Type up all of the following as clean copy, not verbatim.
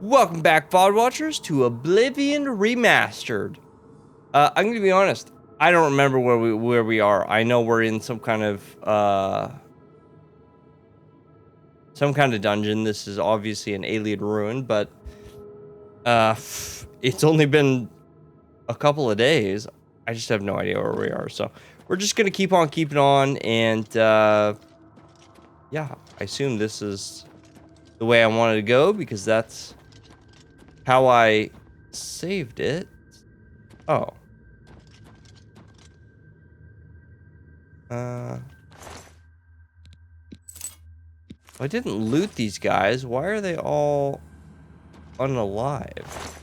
Welcome back, VOD watchers, to Oblivion Remastered. I'm gonna be honest. I don't remember where we are. I know we're in some kind of dungeon. This is obviously an alien ruin, but it's only been a couple of days. I just have no idea where we are. So we're just gonna keep on keeping on, and yeah, I assume this is the way I wanted to go because that's how I saved it. Oh. I didn't loot these guys. Why are they all unalive? Is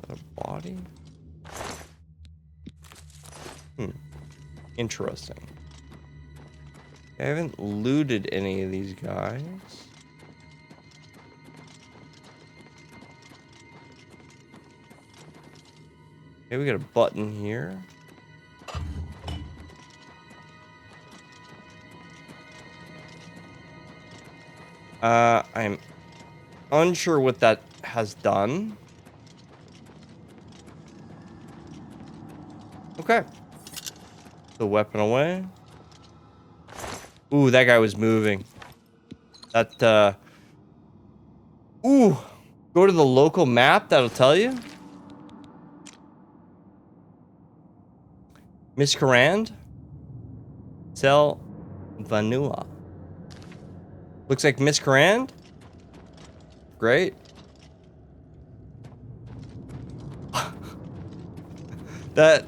that a body? Interesting. I haven't looted any of these guys. Okay, we got a button here. I'm unsure what that has done. Okay. The weapon away. Ooh, that guy was moving. That, ooh, go to the local map, that'll tell you. Miscarand? Sell Vanilla. Looks like Miscarand. Great. That...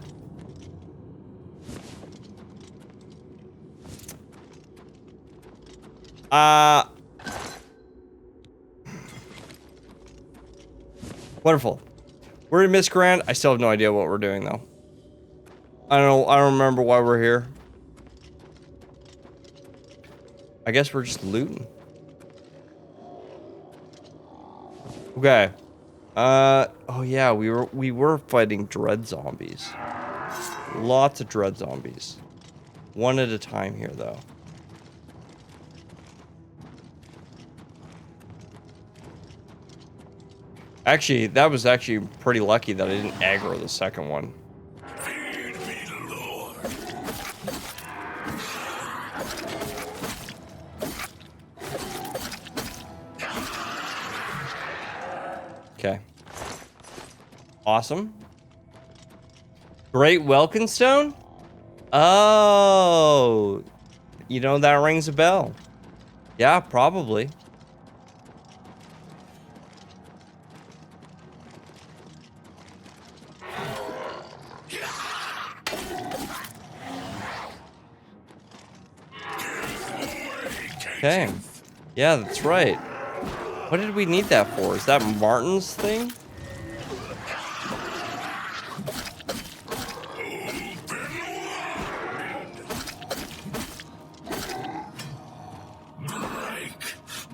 Wonderful. We're in Miscarand. I still have no idea what we're doing, though. I don't remember why we're here. I guess we're just looting. Okay. Oh yeah, we were fighting dread zombies. Lots of dread zombies. One at a time here, though. Actually, that was actually pretty lucky that I didn't aggro the second one. Feed me, Lord. Okay. Awesome. Great Welkynd Stone? Oh. You know, that rings a bell. Yeah, probably. Okay. Yeah, that's right. What did we need that for? Is that Martin's thing?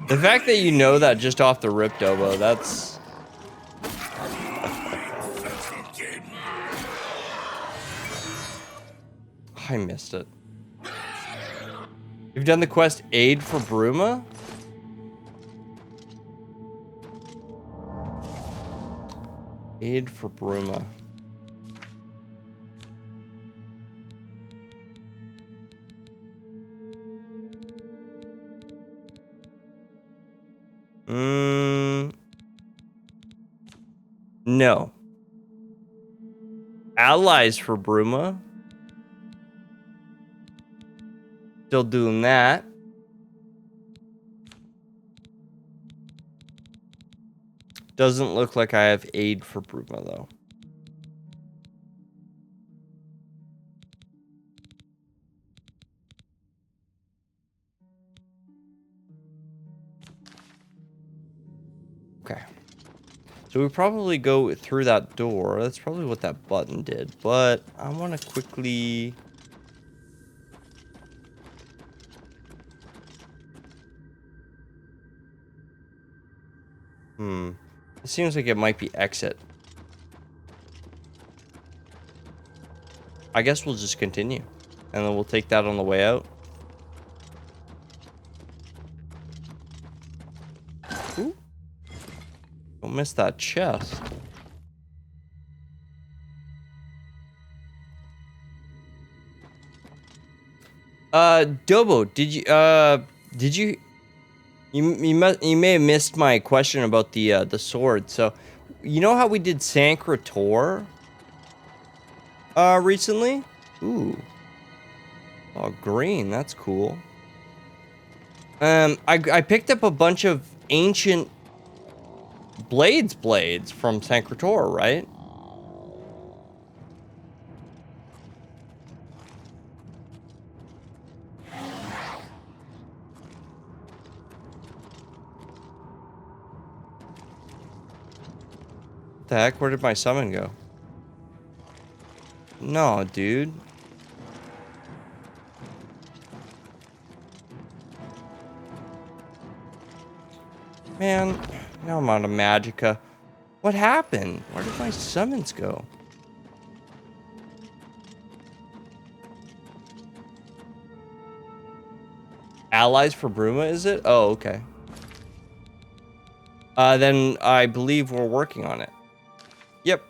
The fact that you know that just off the rip, Dobo, that's... I missed it. You've done the quest Aid for Bruma? Aid for Bruma. No. Allies for Bruma. Still doing that. Doesn't look like I have aid for Bruma, though. Okay. So we probably go through that door. That's probably what that button did. But I want to quickly... It seems like it might be exit. I guess we'll just continue. And then we'll take that on the way out. Don't miss that chest. Dobo, you may have missed my question about the sword. So, you know how we did Sancrator recently? Ooh. Oh, green, that's cool. I picked up a bunch of ancient blades from Sancrator, right? The heck? Where did my summon go? No, dude. Man, now I'm out of Magicka. What happened? Where did my summons go? Allies for Bruma, is it? Oh, okay. Then I believe we're working on it. Yep.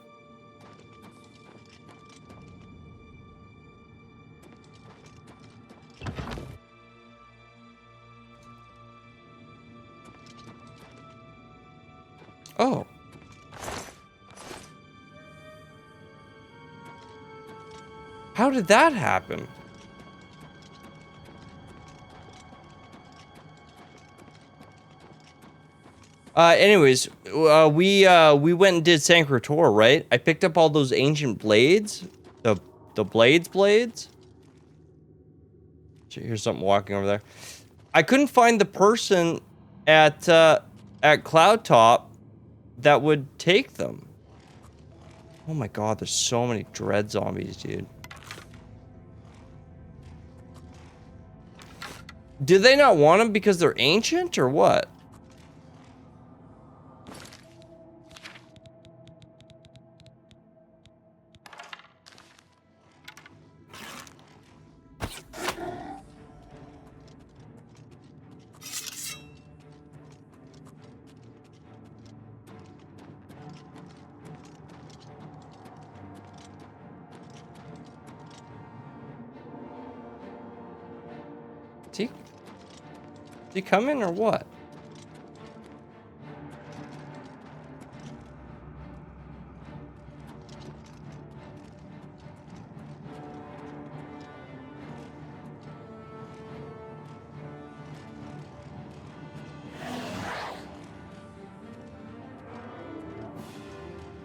Oh. How did that happen? Anyways, we went and did Sancrator, right? I picked up all those ancient blades. The blades. Here's something walking over there. I couldn't find the person at Cloud Top that would take them. Oh my god, there's so many dread zombies, dude. Do they not want them because they're ancient or what? Is he coming or what?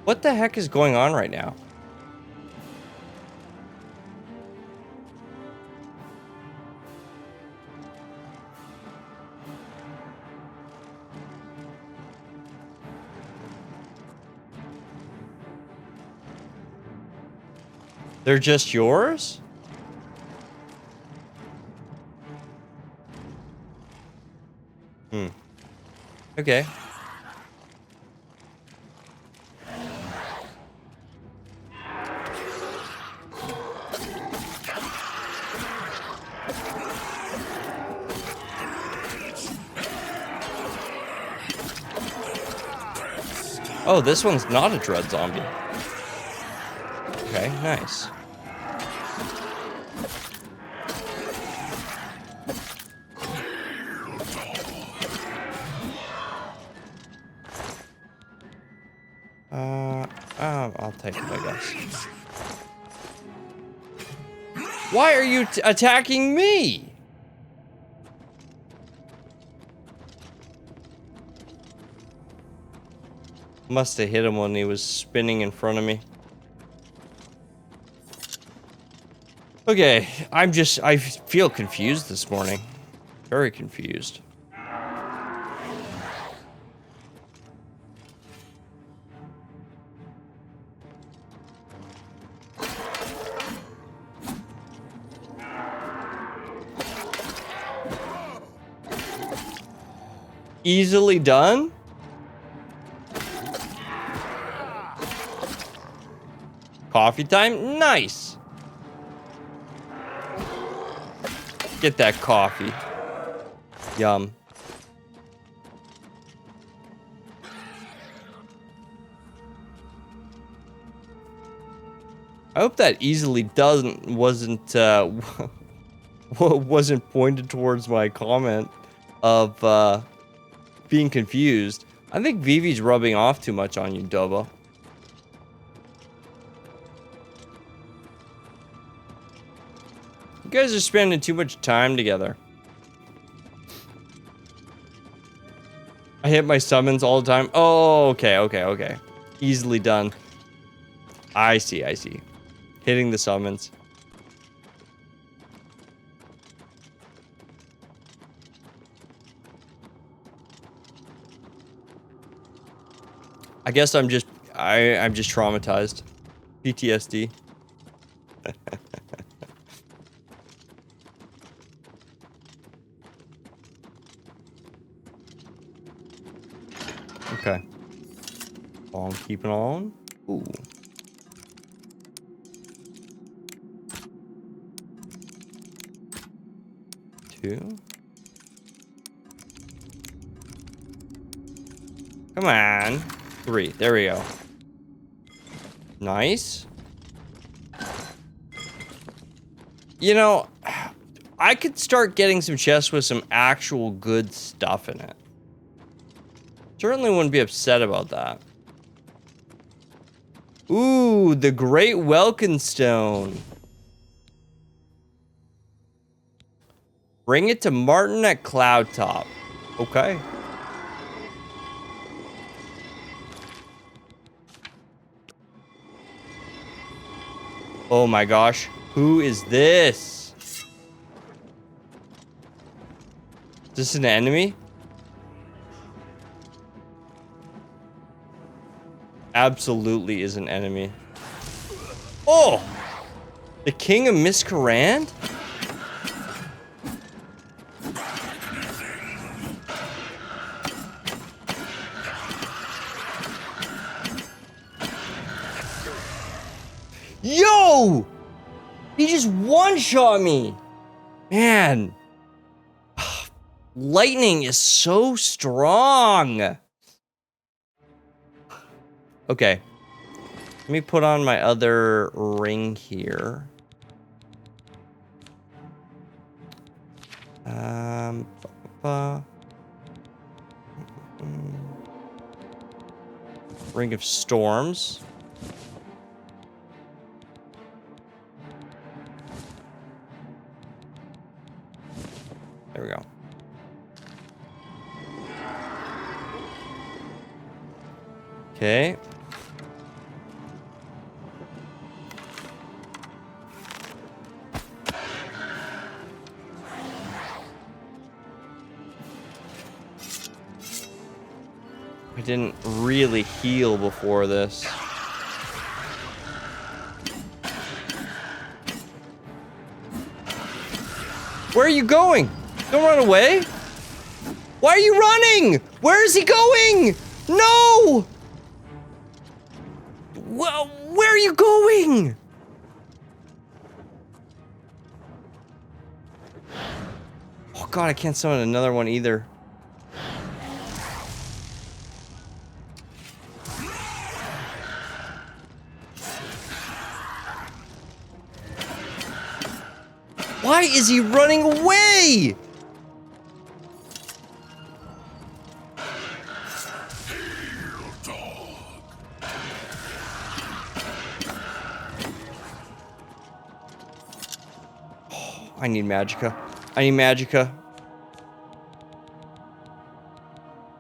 What the heck is going on right now? They're just yours? Okay. Oh, this one's not a dread zombie. Okay, nice. I'll take it, I guess. Why are you attacking me? Must have hit him when he was spinning in front of me. Okay, I feel confused this morning. Very confused. Easily done? Coffee time? Nice. Get that coffee. Yum. I hope that easily wasn't pointed towards my comment of being confused. I think Vivi's rubbing off too much on you, Dobo. You guys are spending too much time together. I hit my summons all the time. Oh, okay. Easily done. I see. Hitting the summons. I guess I'm just traumatized. PTSD. Okay. On, keeping on. Ooh. Two. Come on. 3. There we go. Nice. You know, I could start getting some chests with some actual good stuff in it. Certainly wouldn't be upset about that. Ooh, the Great Welkynd Stone. Bring it to Martin at Cloudtop. Okay. Oh my gosh. Who is this? Is this an enemy? Absolutely is an enemy. Oh! The King of Miscarand? Yo! He just one-shot me! Man. Lightning is so strong. Okay. Let me put on my other ring here. Ring of Storms. There we go. Okay. I didn't really heal before this. Where are you going? Don't run away. Why are you running? Where is he going? No! Well, where are you going? Oh god, I can't summon another one either. Why is he running away? Oh, I need magicka. I need magicka.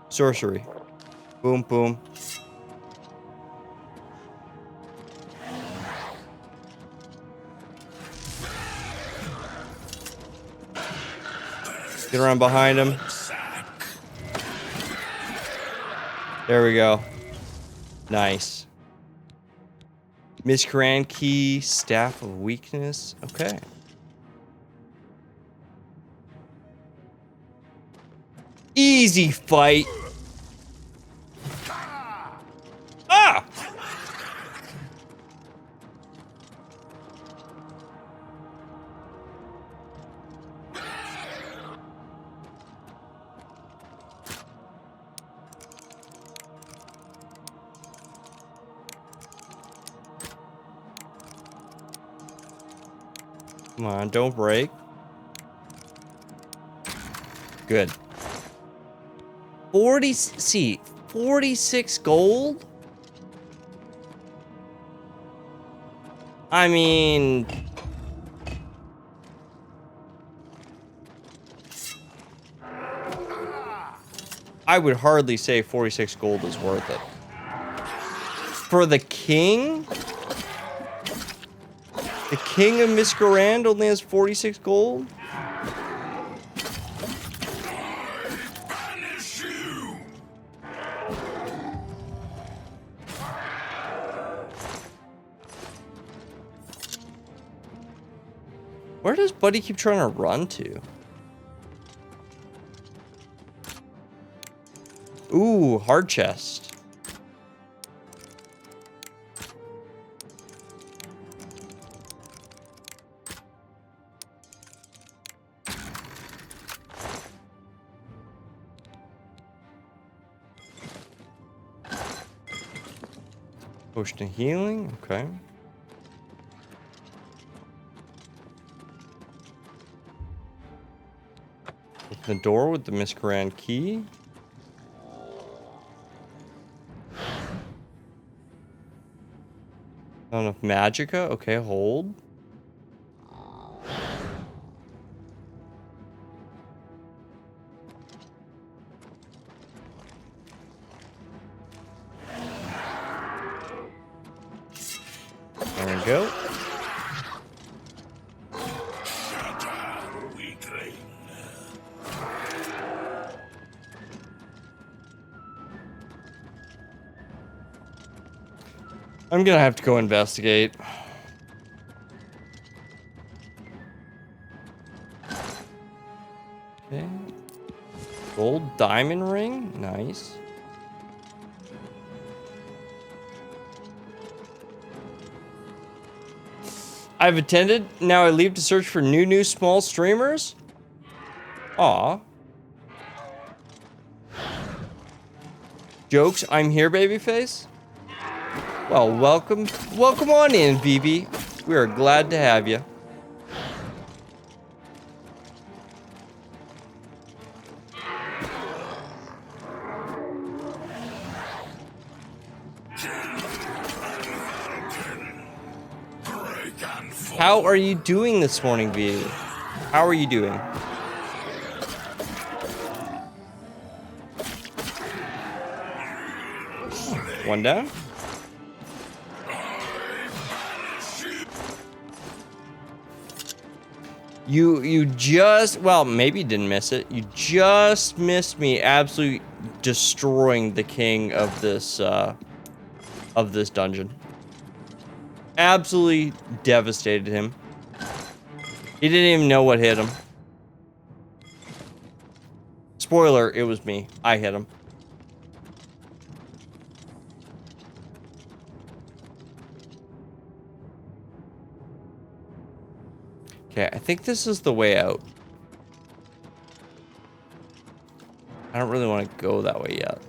Sorcery. Boom, boom. Get around behind him. There we go. Nice. Miscarand key, staff of weakness. Okay. Easy fight. Ah! Come on, don't break. Good. 46 gold? I mean... I would hardly say 46 gold is worth it. For the king? The King of Miscarand only has 46 gold? Where does Buddy keep trying to run to? Ooh, hard chest. Potion of healing, okay. Open the door with the Miscarand key. Not enough magicka, okay, hold. There we go. I'm gonna have to go investigate. Okay. Gold diamond ring, nice. I've attended. Now I leave to search for new small streamers. Aw. Jokes, I'm here, babyface. Well, welcome on in, BB. We are glad to have you. How are you doing this morning, BB? How are you doing? One down. You just, well, maybe you didn't miss it. You just missed me absolutely destroying the king of this dungeon. Absolutely devastated him. He didn't even know what hit him. Spoiler, it was me. I hit him. Okay, I think this is the way out. I don't really want to go that way yet.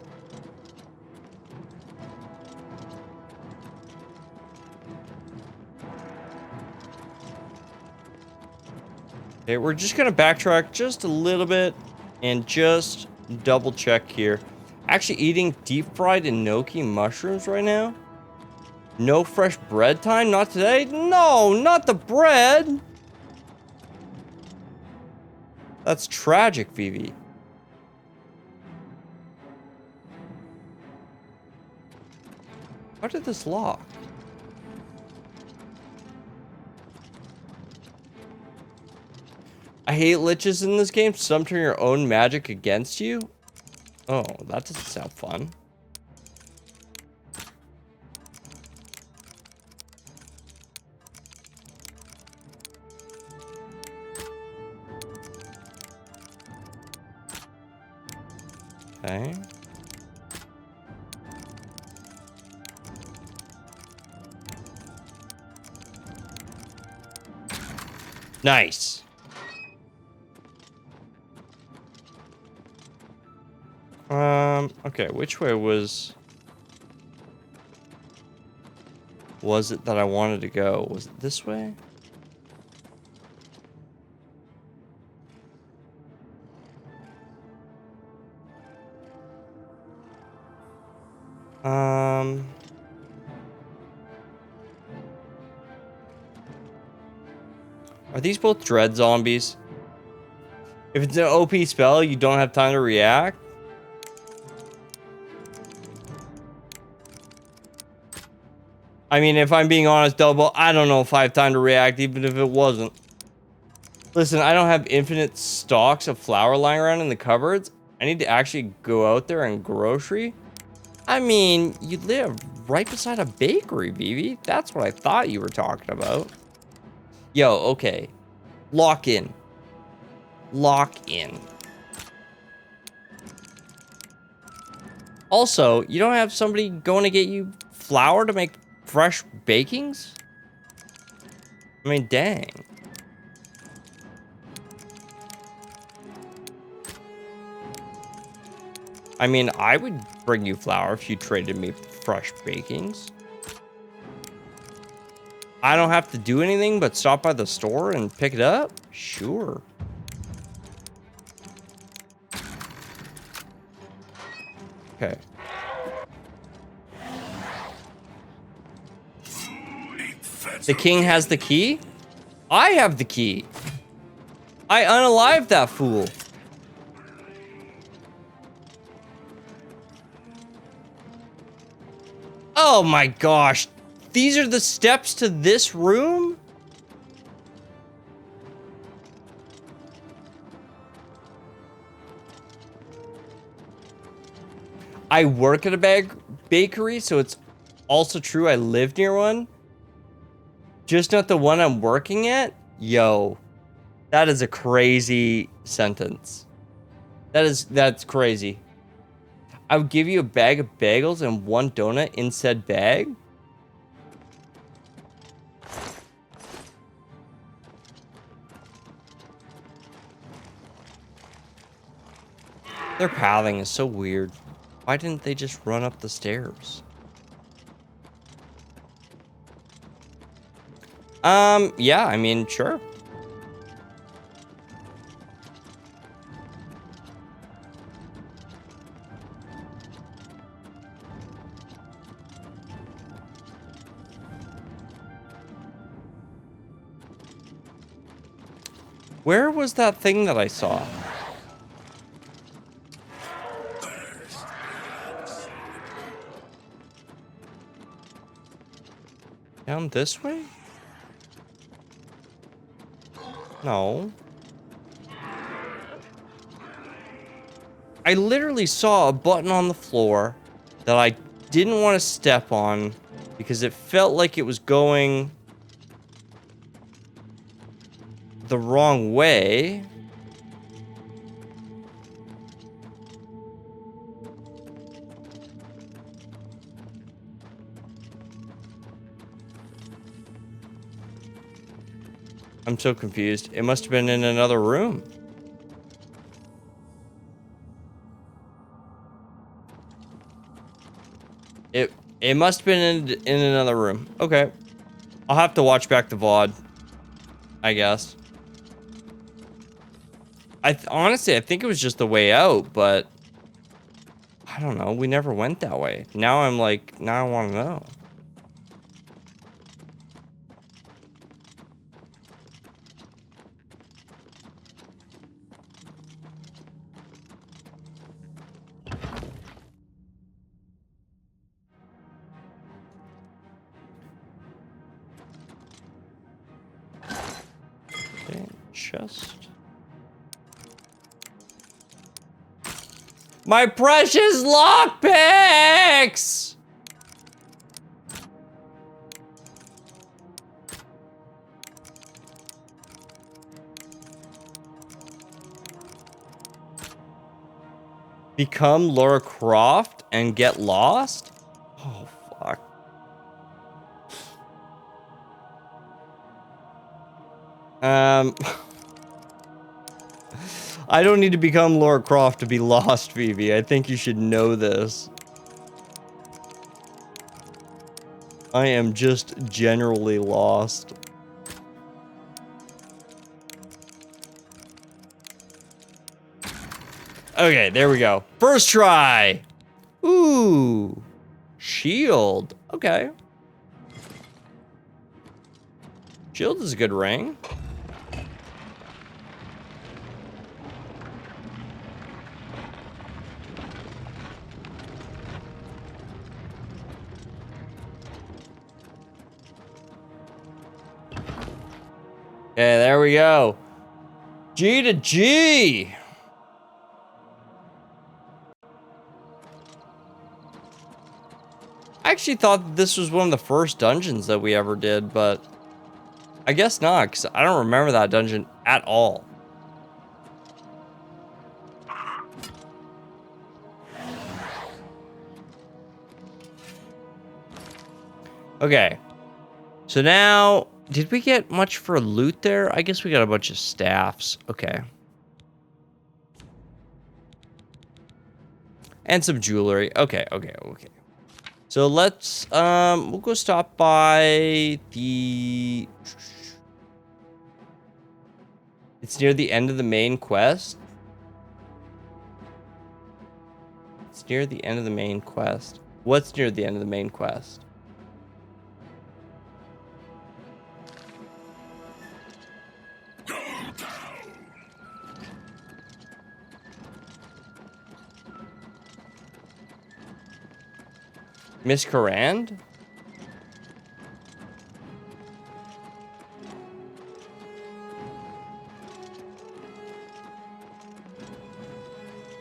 Okay, we're just gonna backtrack just a little bit and just double check here. Actually eating deep fried enoki mushrooms right now? No fresh bread time? Not today? No, not the bread! That's tragic, Vivi. How did this lock? I hate liches in this game. Some turn your own magic against you. Oh, that doesn't sound fun. Okay. Nice. Okay, which way was it that I wanted to go? Was it this way? Um. Are these both dread zombies? If it's an OP spell, you don't have time to react. I mean, if I'm being honest, Double, I don't know if I have time to react, even if it wasn't. Listen, I don't have infinite stocks of flour lying around in the cupboards. I need to actually go out there and grocery. I mean, you live right beside a bakery, Vivi. That's what I thought you were talking about. Yo, okay. Lock in. Lock in. Also, you don't have somebody going to get you flour to make fresh bakings? I mean, dang. I mean, I would bring you flour if you traded me fresh bakings. I don't have to do anything but stop by the store and pick it up? Sure. Okay. The king has the key? I have the key. I unalived that fool. Oh my gosh. These are the steps to this room? I work at a bakery, so it's also true I live near one. Just not the one I'm working at? Yo. That is a crazy sentence. That's crazy. I would give you a bag of bagels and one donut in said bag. Their pathing is so weird. Why didn't they just run up the stairs? Yeah, I mean, sure. Where was that thing that I saw? Down this way? No. I literally saw a button on the floor that I didn't want to step on because it felt like it was going the wrong way. I'm so confused. It must have been in another room. It must have been in another room. Okay. I'll have to watch back the VOD, I guess. Honestly, I think it was just the way out, but I don't know. We never went that way. Now I'm like, now I want to know. Okay, chest. My precious lockpicks! Become Lara Croft and get lost? Oh, fuck. I don't need to become Lara Croft to be lost, Phoebe. I think you should know this. I am just generally lost. Okay, there we go. First try. Ooh. Shield. Okay. Shield is a good ring. Okay, there we go. G to G. I actually thought this was one of the first dungeons that we ever did, but I guess not, because I don't remember that dungeon at all. Okay. So now, did we get much for loot there? I guess we got a bunch of staffs. Okay. And some jewelry. Okay. So let's, we'll go stop by the... It's near the end of the main quest. It's near the end of the main quest. What's near the end of the main quest? Miscarand?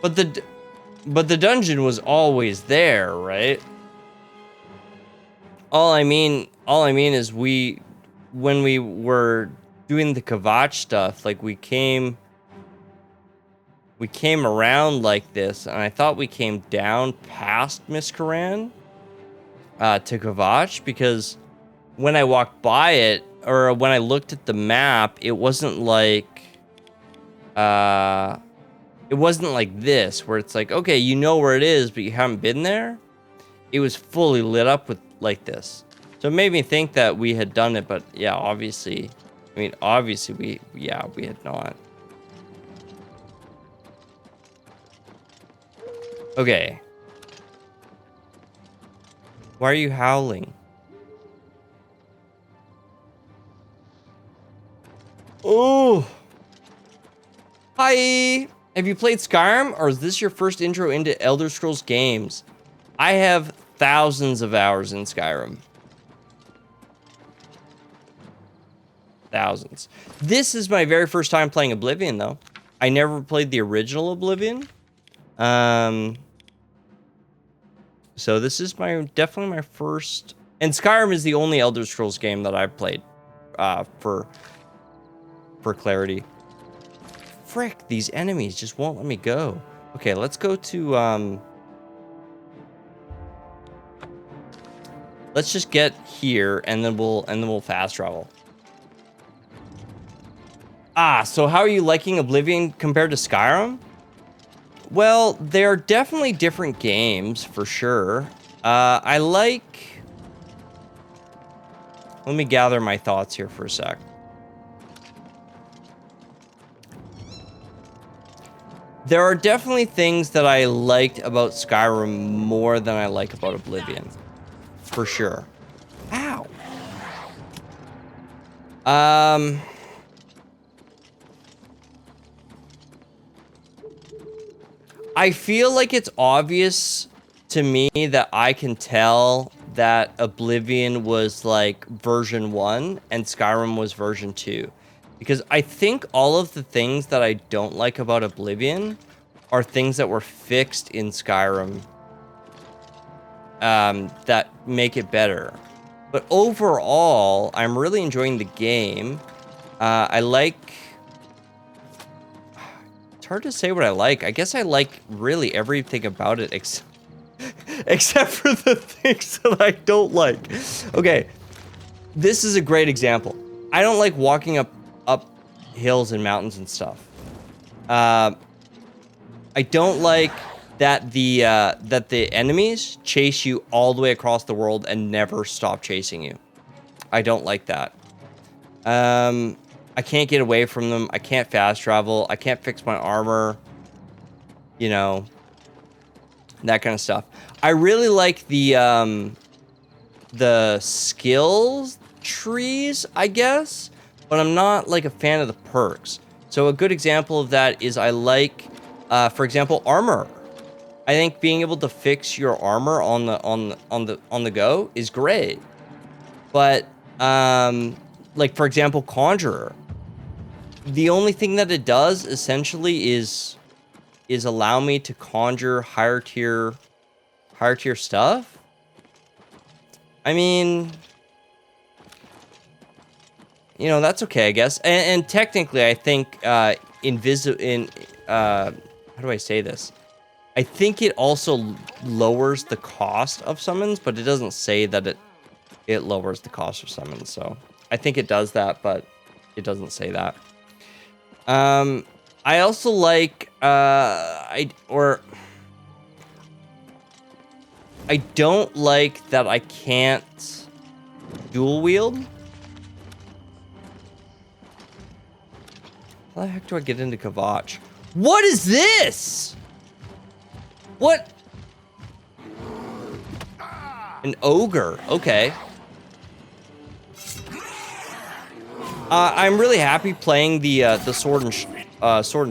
But the dungeon was always there, right? All I mean is when we were doing the Kvatch stuff, like we came around like this, and I thought we came down past Miscarand to Kvatch, because when I walked by it, or when I looked at the map, it wasn't like this, where it's like, okay, you know where it is, but you haven't been there. It was fully lit up with like this. So it made me think that we had done it, but yeah, obviously we had not. Okay. Why are you howling? Oh. Hi. Have you played Skyrim, or is this your first intro into Elder Scrolls games? I have thousands of hours in Skyrim. Thousands. This is my very first time playing Oblivion, though. I never played the original Oblivion. So this is definitely my first, and Skyrim is the only Elder Scrolls game that I've played, for clarity. Frick, these enemies just won't let me go. Okay, let's go to, let's just get here, and then we'll fast travel. So how are you liking Oblivion compared to Skyrim? Well, they're definitely different games, for sure. Let me gather my thoughts here for a sec. There are definitely things that I liked about Skyrim more than I like about Oblivion. For sure. Ow. I feel like it's obvious to me that I can tell that Oblivion was like version 1 and Skyrim was version 2. Because I think all of the things that I don't like about Oblivion are things that were fixed in Skyrim that make it better. But overall, I'm really enjoying the game. It's hard to say what I like. I guess I like really everything about it except for the things that I don't like. Okay, this is a great example. I don't like walking up hills and mountains and stuff. I don't like that the enemies chase you all the way across the world and never stop chasing you. I don't like that. I can't get away from them. I can't fast travel. I can't fix my armor. You know. that kind of stuff. I really like the skills trees, I guess, but I'm not like a fan of the perks. So a good example of that is I like, for example, armor. I think being able to fix your armor on the go is great. But like for example, Conjurer. The only thing that it does essentially is allow me to conjure higher tier stuff. I mean, you know, that's okay, I guess. And technically, I think how do I say this? I think it also lowers the cost of summons, but it doesn't say that it lowers the cost of summons. So I think it does that, but it doesn't say that. I also like I don't like that I can't dual wield. How the heck do I get into Kvatch? What is this? What? An ogre. Okay. I'm really happy playing the sword and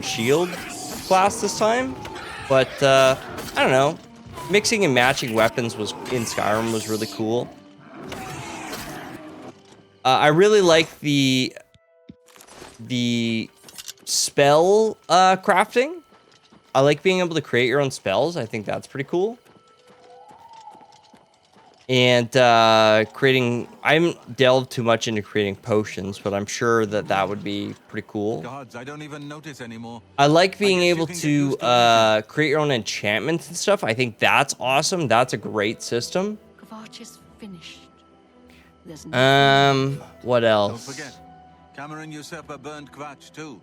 shield class this time, but I don't know. Mixing and matching weapons in Skyrim was really cool. I really like the spell crafting. I like being able to create your own spells. I think that's pretty cool. And creating... I haven't delved too much into creating potions, but I'm sure that would be pretty cool. Gods, I don't even notice anymore. I like being able to create your own enchantments and stuff. I think that's awesome. That's a great system. Kvatch is finished. There's what else? Don't forget, Cameron Usurper burned Kvatch too.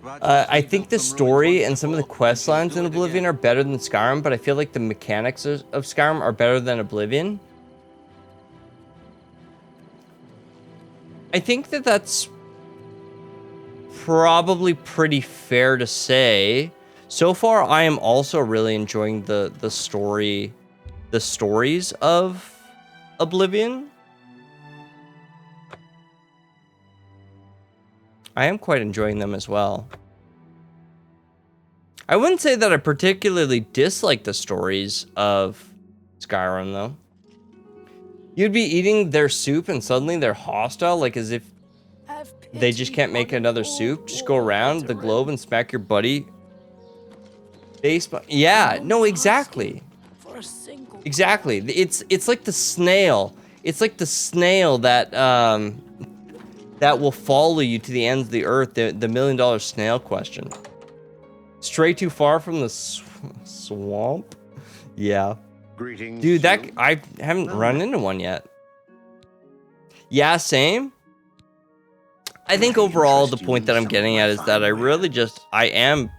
I think the story and some of the quest lines in Oblivion are better than Skyrim, but I feel like the mechanics of Skyrim are better than Oblivion. I think that's probably pretty fair to say. So far, I am also really enjoying the stories of Oblivion. I am quite enjoying them as well. I wouldn't say that I particularly dislike the stories of Skyrim, though. You'd be eating their soup and suddenly they're hostile, like as if they just can't make another soup. Just go around the globe and smack your buddy. Yeah, no, exactly. Exactly. It's like the snail. It's like the snail that that will follow you to the ends of the earth. The $1 million snail question. Stray too far from the swamp? Yeah. Greetings, dude, I haven't run into one yet. Yeah, same. I think overall the point that I'm getting at is that I am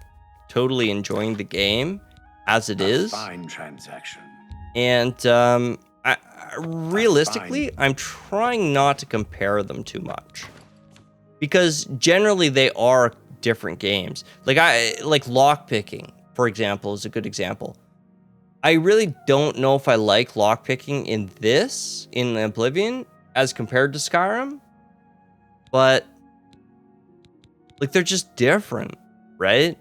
totally enjoying the game as it is. Fine transaction. And realistically, I'm trying not to compare them too much. Because generally they are different games. Like lockpicking, for example, is a good example. I really don't know if I like lockpicking in Oblivion as compared to Skyrim. But like they're just different, right?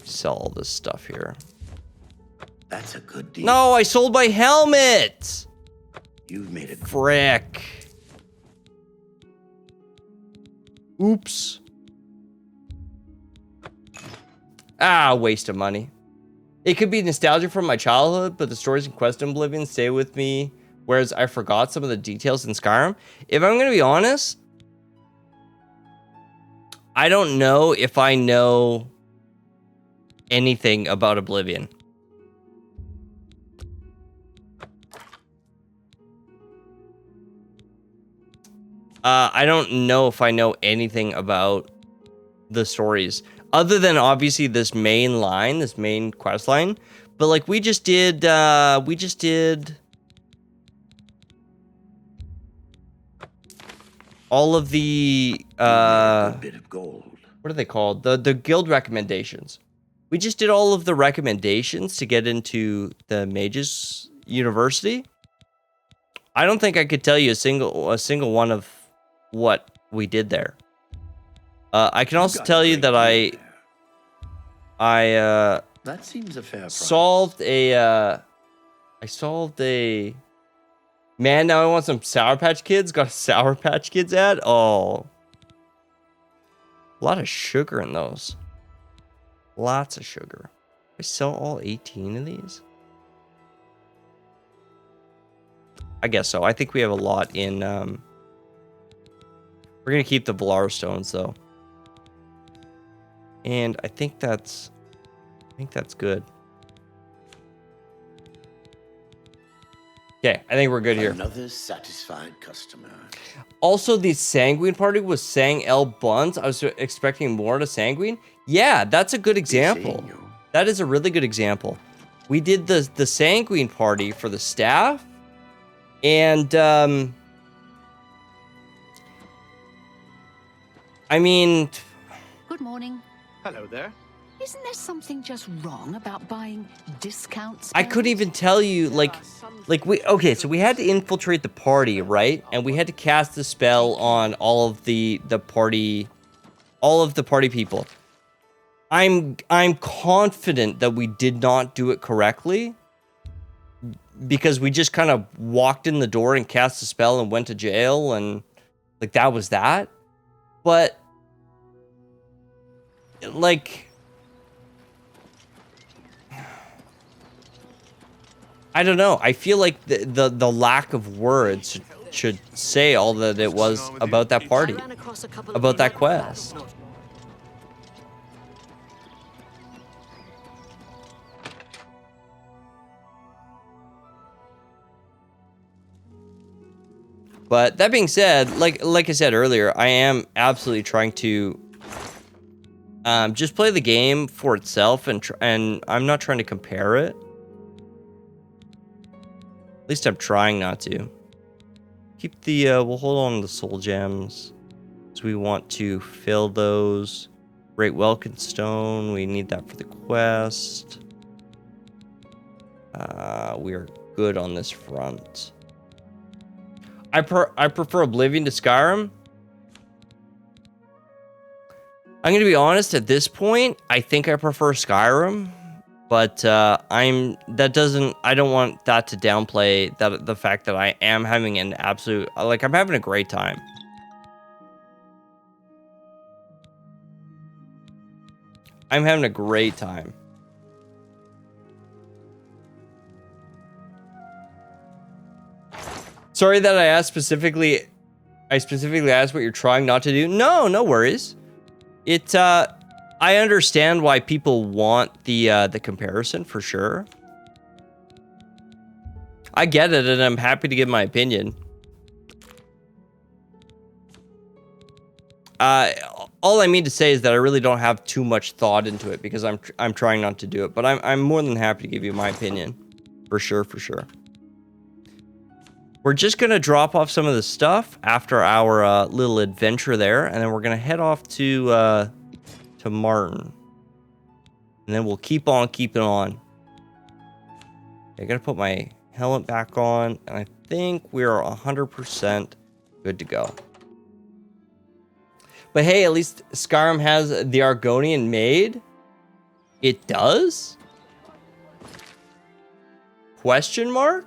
Sell all this stuff here. That's a good deal. No, I sold my helmet. You've made it. Frick. Oops. Ah, waste of money. It could be nostalgia from my childhood, but the stories in Quest and Oblivion stay with me, whereas I forgot some of the details in Skyrim. If I'm going to be honest, I don't know if I know anything about Oblivion. I don't know if I know anything about the stories other than obviously this main quest line. But like we just did all of the A bit of gold. what are they called? The guild recommendations. We just did all of the recommendations to get into the Mages University. I don't think I could tell you a single one of what we did there. I can also tell you that I That seems a fair price. solved a man, now I want some Sour Patch Kids. Got a Sour Patch Kids ad. Oh, a lot of sugar in those. Lots of sugar. I sell all 18 of these. I guess so. I think we have a lot in. We're gonna keep the Valar stones though, and I think that's good. Okay, I think we're good here. Another satisfied customer. Also, the Sanguine party was Sang El Buns. I was expecting more to Sanguine. Yeah, that's a good example. Seeing you. That is a really good example. We did the Sanguine party for the staff, and I mean, Good morning. Hello there. Isn't there something just wrong about buying discounts? I couldn't even tell you, like okay, so we had to infiltrate the party, right? And we had to cast a spell on all of the party people. I'm confident that we did not do it correctly because we just kind of walked in the door and cast a spell and went to jail, and like that was that. But like, I don't know. I feel like the lack of words should say all that it was about that party, about that quest. But that being said, like I said earlier, I am absolutely trying to just play the game for itself, and I'm not trying to compare it. At least I'm trying not to. Keep the, we'll hold on to the soul gems. So we want to fill those. Great Welkynd Stone, we need that for the quest. We are good on this front. I prefer Oblivion to Skyrim. I'm gonna be honest, at this point, I think I prefer Skyrim. But I don't want that to downplay the fact that I am having an absolute, like, I'm having a great time. I'm having a great time. Sorry that I specifically asked what you're trying not to do. No worries. I understand why people want the comparison for sure. I get it, and I'm happy to give my opinion. All I mean to say is that I really don't have too much thought into it because I'm trying not to do it. But I'm more than happy to give you my opinion, for sure. We're just gonna drop off some of the stuff after our little adventure there, and then we're gonna head off to Martin. And then we'll keep on keeping on. I gotta put my helmet back on, and I think we're 100% good to go. But hey, at least Skyrim has the Argonian Maid. It does? Question mark?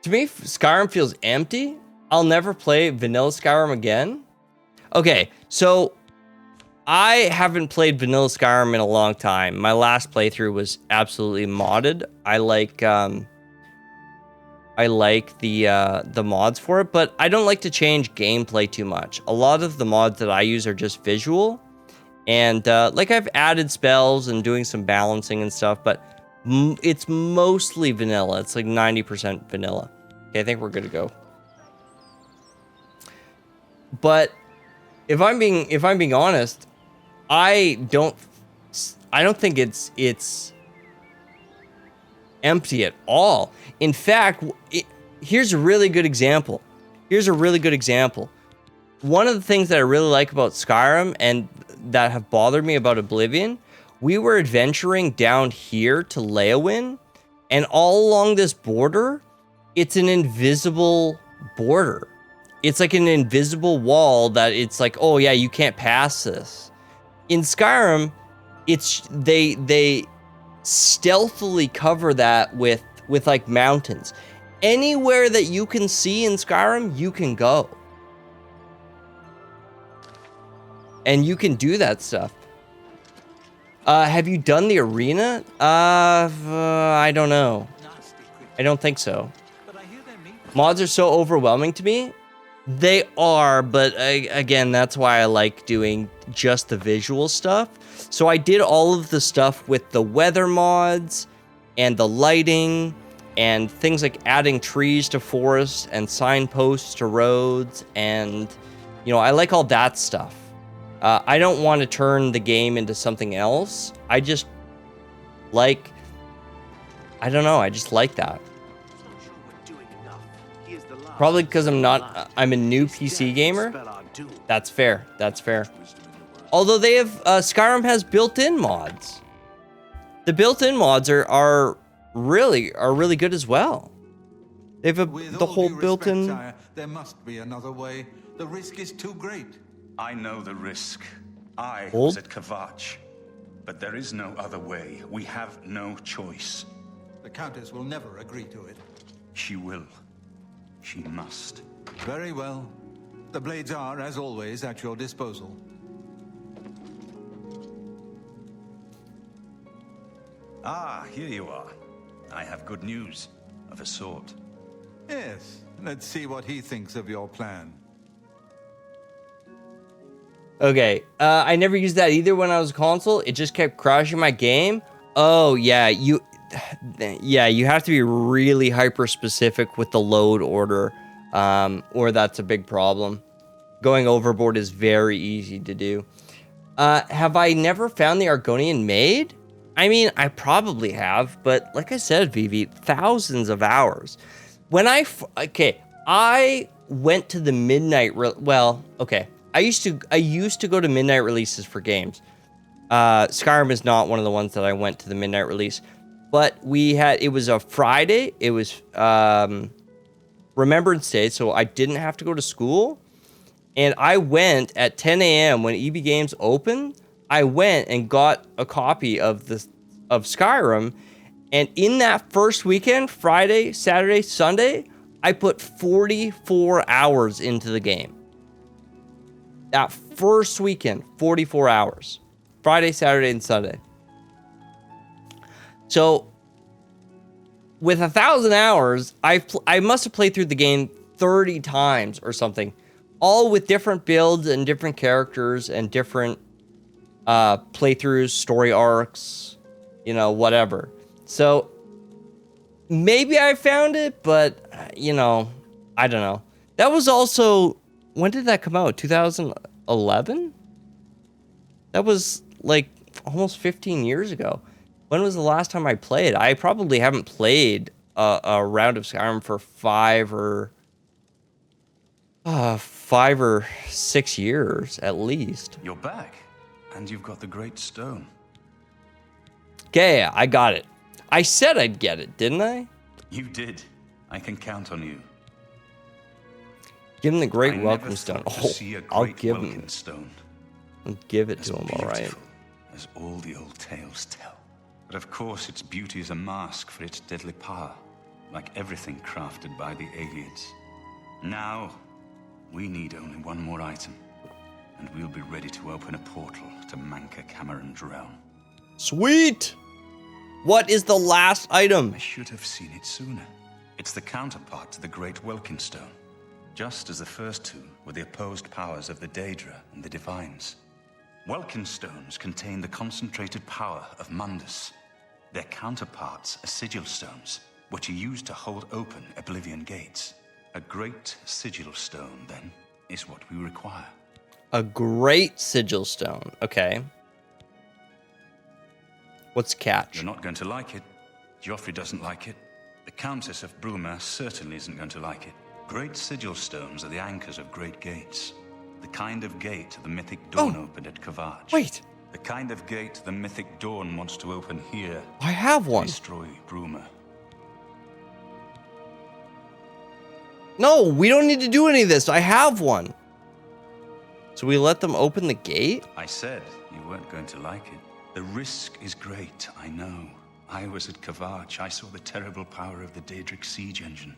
To me, Skyrim feels empty. I'll never play vanilla Skyrim again. Okay, so I haven't played vanilla Skyrim in a long time. My last playthrough was absolutely modded. I like the mods for it, but I don't like to change gameplay too much. A lot of the mods that I use are just visual, and like I've added spells and doing some balancing and stuff, but it's mostly vanilla. It's like 90% vanilla. Okay, I think we're good to go. But if I'm being honest, I don't think it's empty at all. In fact, here's a really good example. one of the things that I really like about Skyrim and that have bothered me about Oblivion, we were adventuring down here to Leyawiin, and all along this border, it's an invisible border. It's like an invisible wall that it's like, oh yeah, you can't pass this. In Skyrim, they stealthily cover that with like mountains. Anywhere that you can see in Skyrim, you can go. And you can do that stuff. Have you done the arena? I don't know. I don't think so. Mods are so overwhelming to me. They are, but again, that's why I like doing just the visual stuff. So I did all of the stuff with the weather mods and the lighting and things like adding trees to forests and signposts to roads, and I like all that stuff. I don't want to turn the game into something else. I just like, I don't know, I just like that. Probably because I'm a new PC gamer. That's fair. That's fair. Although they have, Skyrim has built-in mods. The built-in mods are really good as well. They have the whole built-in. Sire, there must be another way. The risk is too great. I know the risk. I was at Kvatch. But there is no other way. We have no choice. The Countess will never agree to it. She will. She must. Very well. The blades are, as always, at your disposal. Ah, here you are. I have good news, of a sort. Yes, let's see what he thinks of your plan. Okay, I never used that either when I was a console. It just kept crashing my game. Oh, yeah, you have to be really hyper-specific with the load order, or that's a big problem. Going overboard is very easy to do. Have I never found the Argonian Maid? I mean, I probably have, but like I said, Vivi, thousands of hours. When I went to the midnight, I used to go to midnight releases for games. Skyrim is not one of the ones that I went to the midnight release, but it was a Friday. It was Remembrance Day, so I didn't have to go to school. And I went at 10 a.m. when EB Games opened. I went and got a copy of Skyrim, and in that first weekend, Friday, Saturday, Sunday, I put 44 hours into the game. That first weekend, 44 hours. Friday, Saturday, and Sunday. So, with 1,000 hours, I must have played through the game 30 times or something, all with different builds and different characters and different playthroughs, story arcs, whatever. So, maybe I found it, but, I don't know. That was also, when did that come out? 2011? That was, like, almost 15 years ago. When was the last time I played? I probably haven't played a round of Skyrim for 5 or 6 years, at least. You're back, and you've got the Great Stone. Okay, I got it. I said I'd get it, didn't I? You did. I can count on you. Give him the Great I Welkynd never Stone. thought to see a I'll Great give him. Welkynd Stone. I'll give it As to him, all right. beautiful as all the old tales tell. But of course, its beauty is a mask for its deadly power, like everything crafted by the aliens. Now, we need only one more item, and we'll be ready to open a portal to Manka Cameron's realm. Sweet! What is the last item? I should have seen it sooner. It's the counterpart to the Great Welkynd Stone. Just as the first two were the opposed powers of the Daedra and the Divines. Welkynd Stones contain the concentrated power of Mundus. Their counterparts are sigil stones, which are used to hold open Oblivion gates. A great sigil stone, then, is what we require. A great sigil stone. Okay. What's the catch? You're not going to like it. Joffrey doesn't like it. The Countess of Bruma certainly isn't going to like it. Great sigil stones are the anchors of great gates. The kind of gate the mythic Dawn opened at Kavach. Wait, The kind of gate the mythic Dawn wants to open here. I have one. Destroy Bruma. No, we don't need to do any of this. I have one. So we let them open the gate? I said you weren't going to like it. The risk is great, I know. I was at Kavach. I saw the terrible power of the Daedric siege engine.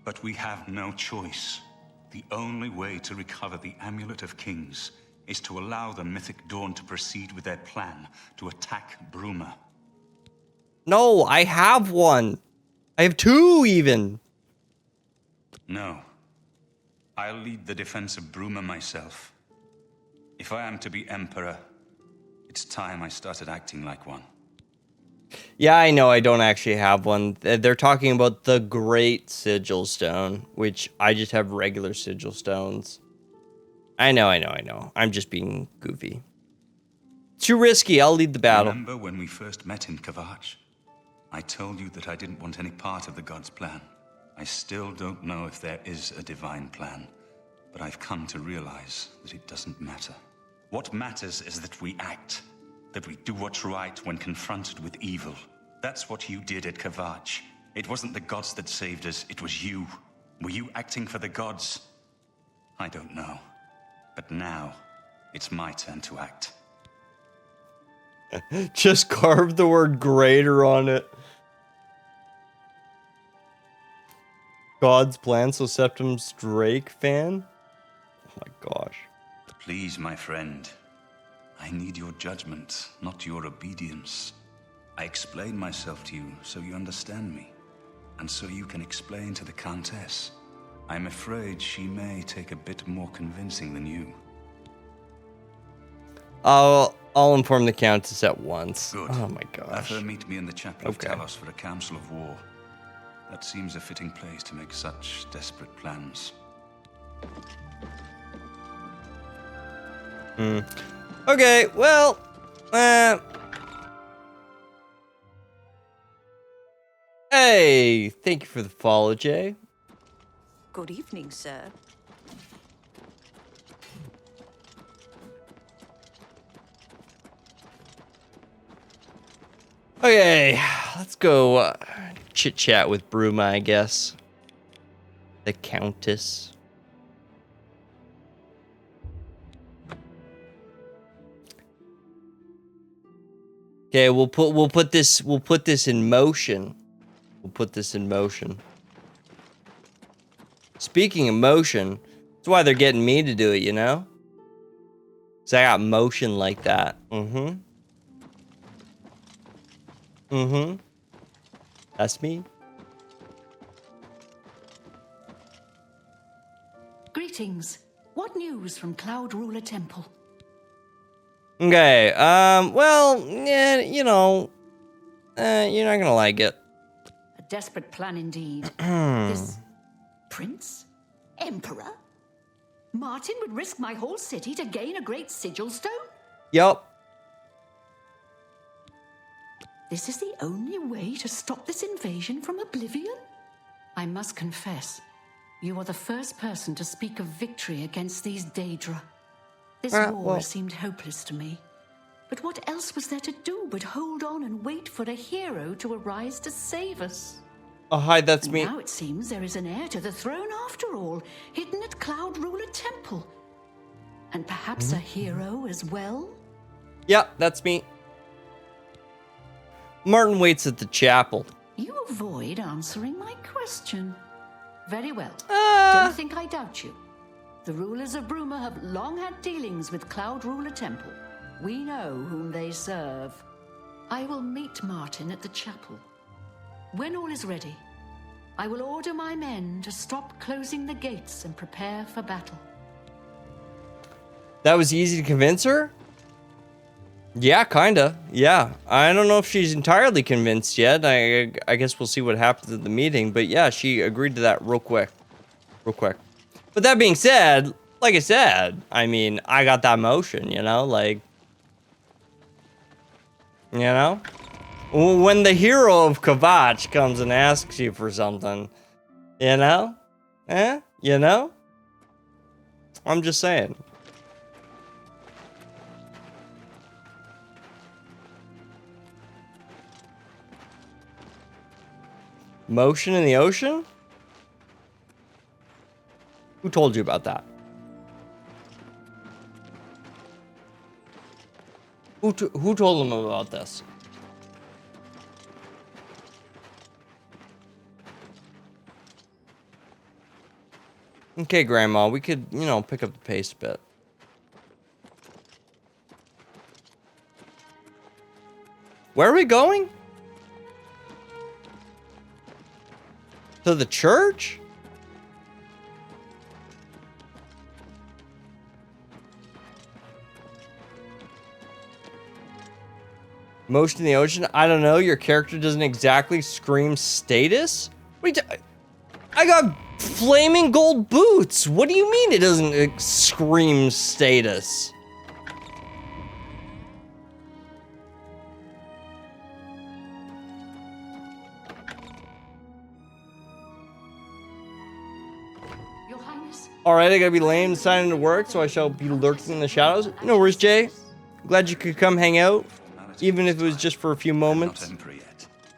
But we have no choice. The only way to recover the Amulet of Kings is to allow the Mythic Dawn to proceed with their plan to attack Bruma. No, I have one. I have two even. No. I'll lead the defense of Bruma myself. If I am to be Emperor, it's time I started acting like one. Yeah, I know I don't actually have one. They're talking about the Great Sigil Stone, which I just have regular Sigil Stones. I know. I'm just being goofy. Too risky. I'll lead the battle. Remember when we first met in Kavach? I told you that I didn't want any part of the gods' plan. I still don't know if there is a divine plan, but I've come to realize that it doesn't matter. What matters is that we act, that we do what's right when confronted with evil. That's what you did at Kavach. It wasn't the gods that saved us, it was you. Were you acting for the gods? I don't know. But now, it's my turn to act. Just carve the word greater on it. God's plan, so Septim's Drake fan? Oh my gosh. Please, my friend. I need your judgment, not your obedience. I explain myself to you so you understand me, and so you can explain to the Countess. I'm afraid she may take a bit more convincing than you. I'll inform the Countess at once. Good. Oh my Have gosh. her meet me in the chapel of Okay. Talos for a council of war. That seems a fitting place to make such desperate plans. Okay, well, hey, thank you for the follow, Jay. Good evening, sir. Okay, let's go chit chat with Bruma, I guess. The Countess. Okay, we'll put this in motion. We'll put this in motion. Speaking of motion, that's why they're getting me to do it, you know? 'Cause I got motion like that. That's me. Greetings. What news from Cloud Ruler Temple? Okay, well, yeah, you know, you're not gonna like it. A desperate plan indeed. This prince? Emperor? Martin would risk my whole city to gain a great sigil stone? Yup. This is the only way to stop this invasion from Oblivion? I must confess, you are the first person to speak of victory against these Daedra. This war well- seemed hopeless to me. But what else was there to do but hold on and wait for a hero to arise to save us? Oh, hi, that's me. Now it seems there is an heir to the throne after all, hidden at Cloud Ruler Temple. And perhaps a hero as well? Yep, that's me. Martin waits at the chapel. You avoid answering my question. Very well. Ah. Don't think I doubt you. The rulers of Bruma have long had dealings with Cloud Ruler Temple. We know whom they serve. I will meet Martin at the chapel. When all is ready, I will order my men to stop closing the gates and prepare for battle. That was easy to convince her? Yeah, kinda. Yeah. I don't know if she's entirely convinced yet. I guess we'll see what happens at the meeting. But yeah, she agreed to that real quick. But that being said, like I said, I mean, I got that motion, you know? Like, you know? When the hero of Kavach comes and asks you for something, you know? You know? I'm just saying. Motion in the ocean? Who told you about that? Who told them about this? Okay, Grandma, we could, you know, pick up the pace a bit. Where are we going? To the church? Motion in the ocean? I don't know. Your character doesn't exactly scream status? What are you I got flaming gold boots. What do you mean it doesn't scream status? Your Highness. Alright, I gotta be lame and sign into work, so I shall be lurking in the shadows. No worries, Jay. Glad you could come hang out, even if it was just for a few moments.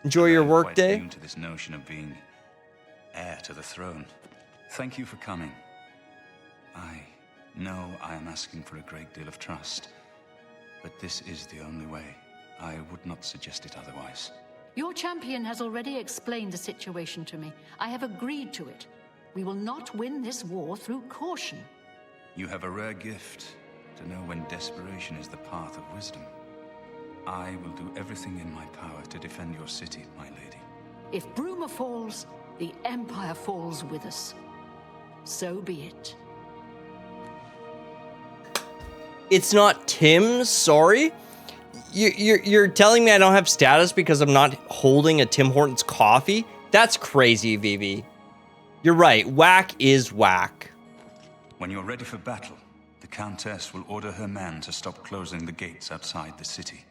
Enjoy your work day. To this notion of being heir to the throne. Thank you for coming. I know I am asking for a great deal of trust, but this is the only way. I would not suggest it otherwise. Your champion has already explained the situation to me. I have agreed to it. We will not win this war through caution. You have a rare gift to know when desperation is the path of wisdom. I will do everything in my power to defend your city, my lady. If Bruma falls, the Empire falls with us. So be it. It's not Tim's, sorry. You're telling me I don't have status because I'm not holding a Tim Hortons coffee? That's crazy, Vivi. You're right, whack is whack. When you're ready for battle, the Countess will order her men to stop closing the gates outside the city.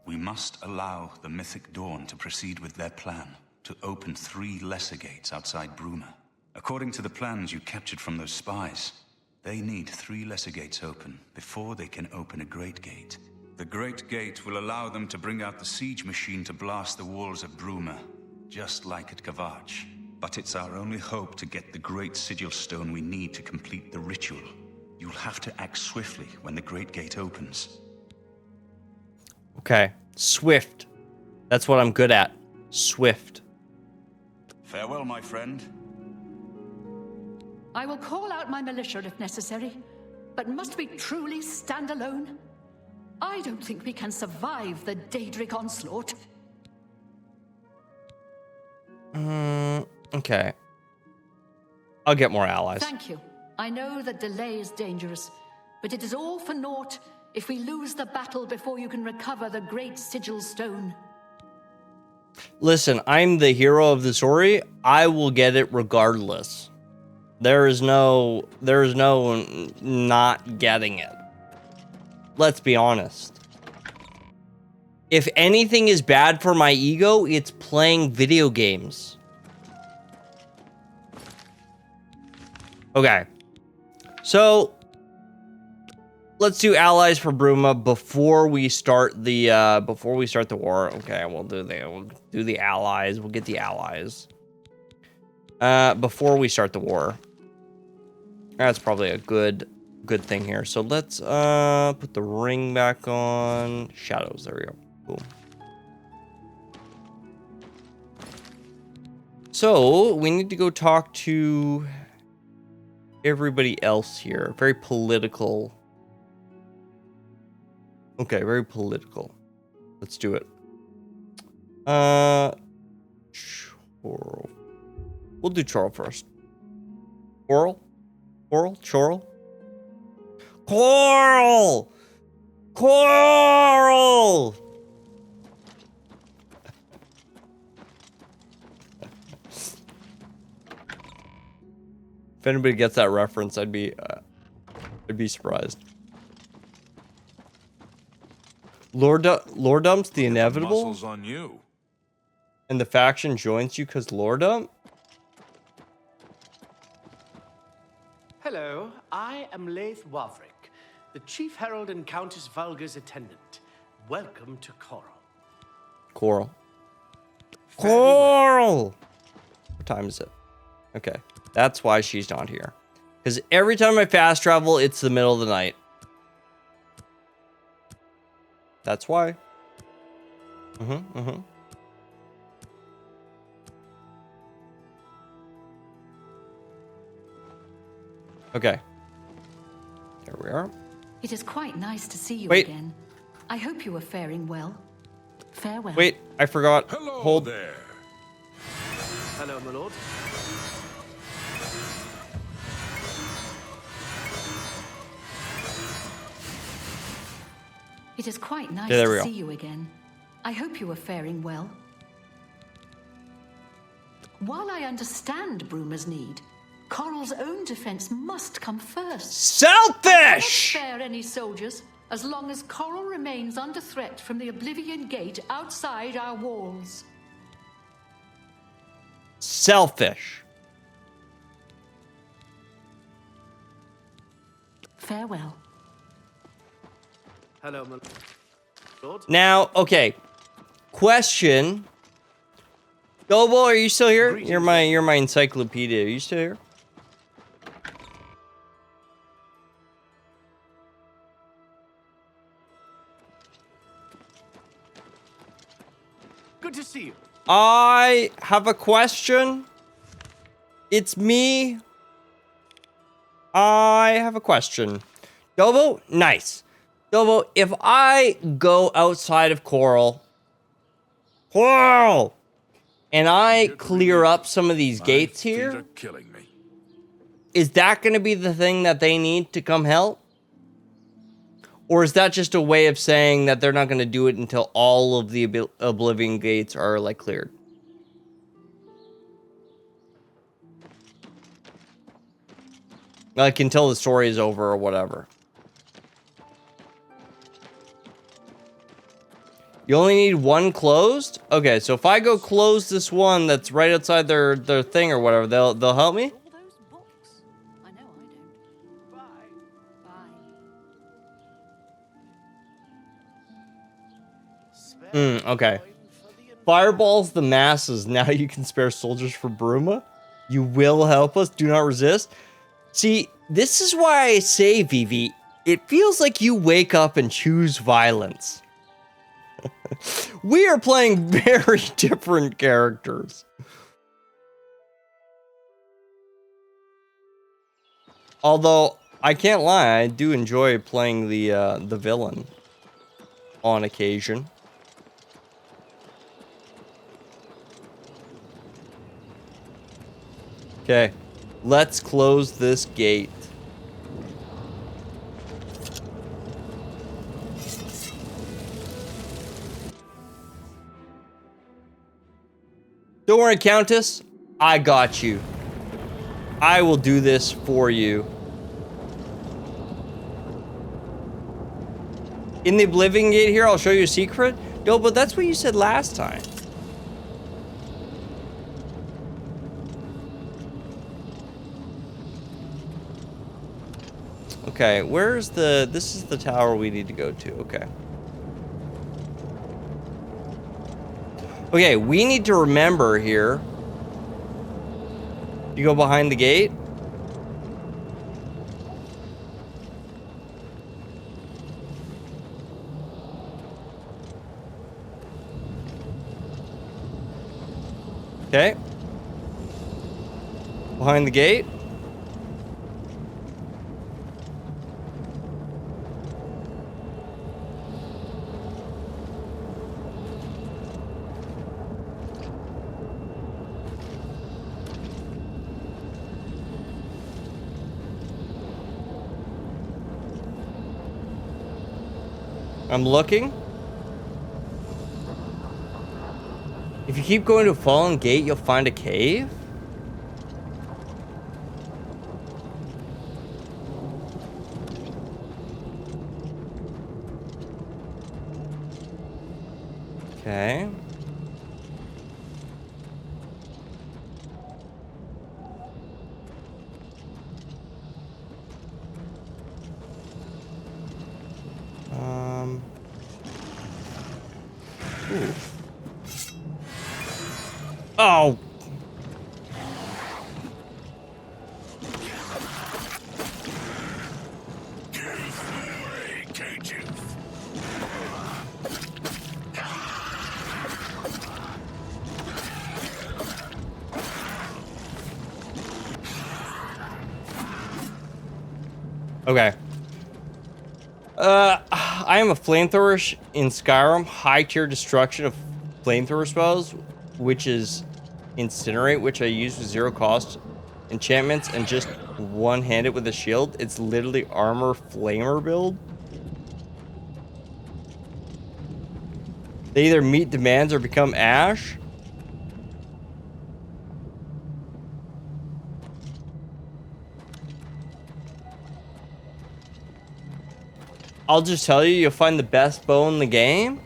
We must allow the Mythic Dawn to proceed with their plan to open 3 lesser gates outside Bruma. According to the plans you captured from those spies, they need 3 lesser gates open before they can open a Great Gate. The Great Gate will allow them to bring out the siege machine to blast the walls of Bruma, just like at Kavach. But it's our only hope to get the Great Sigil Stone we need to complete the ritual. You'll have to act swiftly when the Great Gate opens. Okay, swift. That's what I'm good at. Swift. Farewell, my friend. I will call out my militia if necessary, but must we truly stand alone? I don't think we can survive the Daedric onslaught. Okay. I'll get more allies. Thank you. I know that delay is dangerous, but it is all for naught if we lose the battle before you can recover the Great Sigil Stone. Listen, I'm the hero of the story. I will get it regardless. There is no not getting it. Let's be honest. If anything is bad for my ego, it's playing video games. Okay. So let's do allies for Bruma before we start the war. Okay, we'll do the allies. We'll get the allies. Before we start the war. That's probably a good thing here. So let's put the ring back on. Shadows, there we go. Cool. So we need to go talk to everybody else here. Very political. Okay, very political. Let's do it. Chorrol. We'll do Chorrol first. Chorrol? Chorrol? Chorrol! Chorrol! If anybody gets that reference, I'd be surprised. Lordom's the inevitable? Muscles on you. And the faction joins you because Lordum? Hello, I am Laith Wavrick, the Chief Herald and Countess Vulgar's attendant. Welcome to Chorrol. Chorrol. Chorrol! What time is it? Okay. That's why she's not here. Because every time I fast travel, it's the middle of the night. That's why. Okay. There we are. It is quite nice to see you Wait. again. I hope you are faring well. Farewell. Wait, I forgot. Hello Hold. there. Hello, my lord. It is quite nice Yeah, there we to go. see you again. I hope you are faring well. While I understand Bruma's need, Chorrol's own defense must come first. Selfish! I cannot spare any soldiers as long as Chorrol remains under threat from the Oblivion Gate outside our walls. Selfish. Farewell. Hello, my lord. Now, okay. Question. Dobo, are you still here? Greetings. You're my encyclopedia. Are you still here? Good to see you. I have a question. It's me. I have a question. Dobo, nice. Dobo, if I go outside of Chorrol, and I clear up some of these gates My feet here, are killing me. is that going to be the thing that they need to come help? Or is that just a way of saying that they're not going to do it until all of the Oblivion gates are, like, cleared? Like, until the story is over or whatever. You only need one closed? Okay, so if I go close this one that's right outside their thing or whatever, they'll help me? All those books. I know I don't. Bye. Bye. Okay. Fireballs the masses. Now you can spare soldiers for Bruma. You will help us. Do not resist. See, this is why I say, Vivi, it feels like you wake up and choose violence. We are playing very different characters. Although, I can't lie, I do enjoy playing the villain on occasion. Okay, let's close this gate. Don't worry, Countess. I got you. I will do this for you. In the Oblivion Gate here, I'll show you a secret. No, but that's what you said last time. Okay, where's the... This is the tower we need to go to. Okay. Okay, we need to remember here. You go behind the gate. Okay. Behind the gate. I'm looking. If you keep going to a fallen gate, you'll find a cave? Okay. Oh. Okay. I am a flamethrower in Skyrim. High tier destruction of flamethrower spells, which is Incinerate, which I use with 0 cost enchantments and just one-handed with a shield. It's literally armor flamer build. They either meet demands or become ash. I'll just tell you, you'll find the best bow in the game.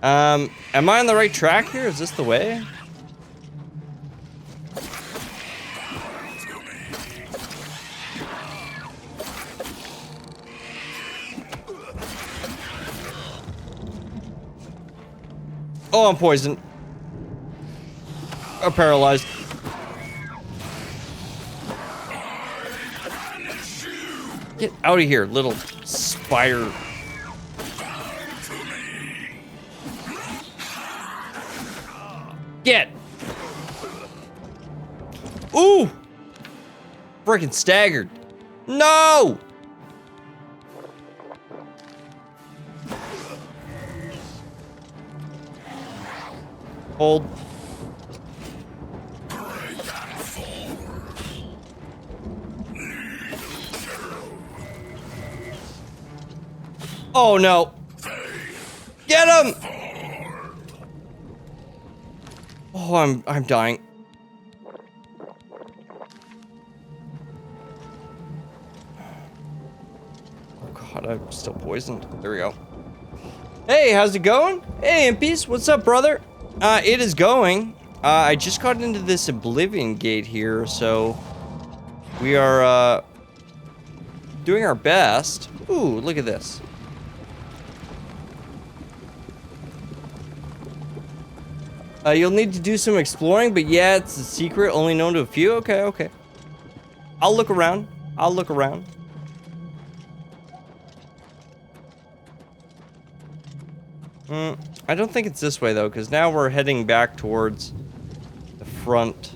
Am I on the right track here? Is this the way? Oh, I'm poisoned. Or paralyzed. Get out of here, little spider. Get. Ooh. Freaking staggered. No. Hold. Oh no. Get him. Oh, I'm dying. Oh god, I'm still poisoned. There we go. Hey, how's it going? Hey, Impies, what's up, brother? It is going. I just got into this Oblivion gate here, so we are doing our best. Ooh, look at this. You'll need to do some exploring, but yeah, it's a secret only known to a few. Okay, okay. I'll look around. I'll look around. I don't think it's this way, though, because now we're heading back towards the front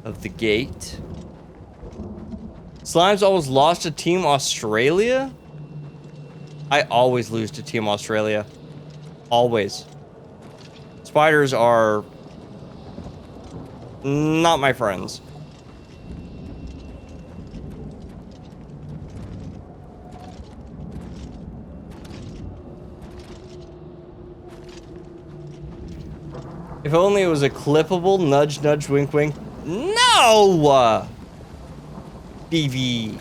of the gate. Slime's always lost to Team Australia? I always lose to Team Australia. Always. Spiders are not my friends. If only it was a clippable nudge, nudge, wink, wink. No! BV.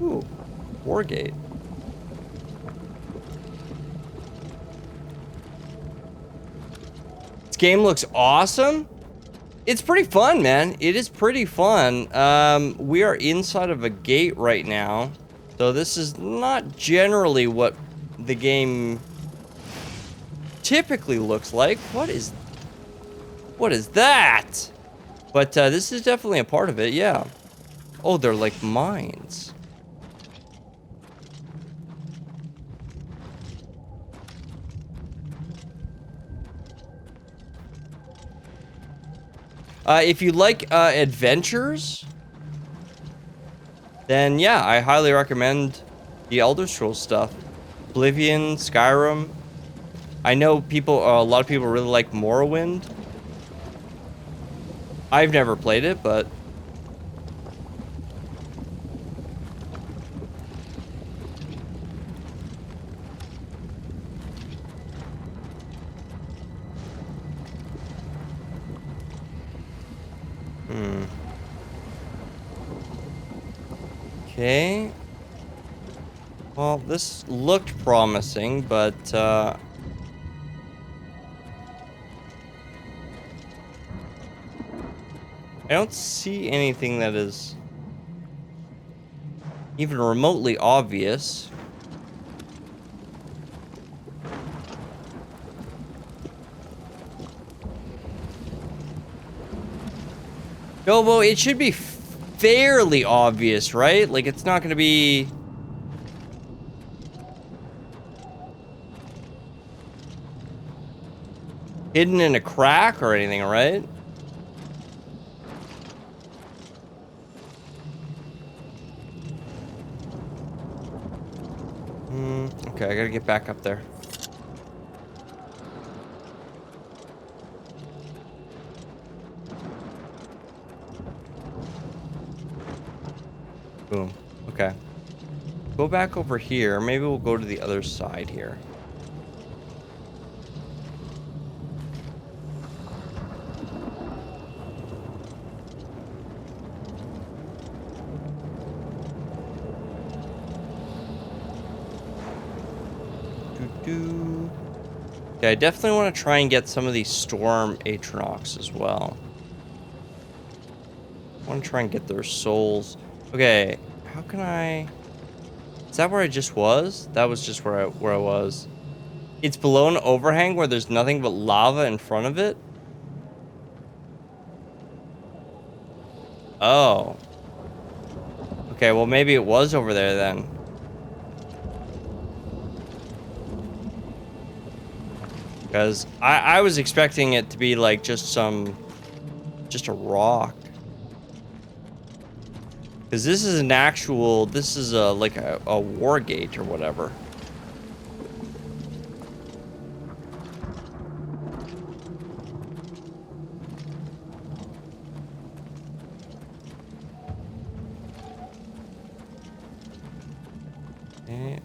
Ooh, Wargate. This game looks awesome. It's pretty fun, man. It is pretty fun. We are inside of a gate right now. So this is not generally what the game typically looks like. What is that? But this is definitely a part of it, yeah. Oh, they're like mines. If you like adventures, then yeah, I highly recommend the Elder Scrolls stuff. Oblivion, Skyrim. I know a lot of people really like Morrowind. I've never played it, but okay. Well, this looked promising, but I don't see anything that is even remotely obvious. Bilbo, it should be fairly obvious, right? Like, it's not going to be... hidden in a crack or anything, right? Okay, I gotta get back up there. Boom. Okay. Go back over here. Maybe we'll go to the other side here. Okay, I definitely want to try and get some of these Storm Atronox as well. I want to try and get their souls. Okay, how can I... Is that where I just was? That was just where I was. It's below an overhang where there's nothing but lava in front of it? Oh. Okay, well maybe it was over there then. Because I was expecting it to be like just a rock. Because this is an actual, this is like a war gate or whatever. Okay.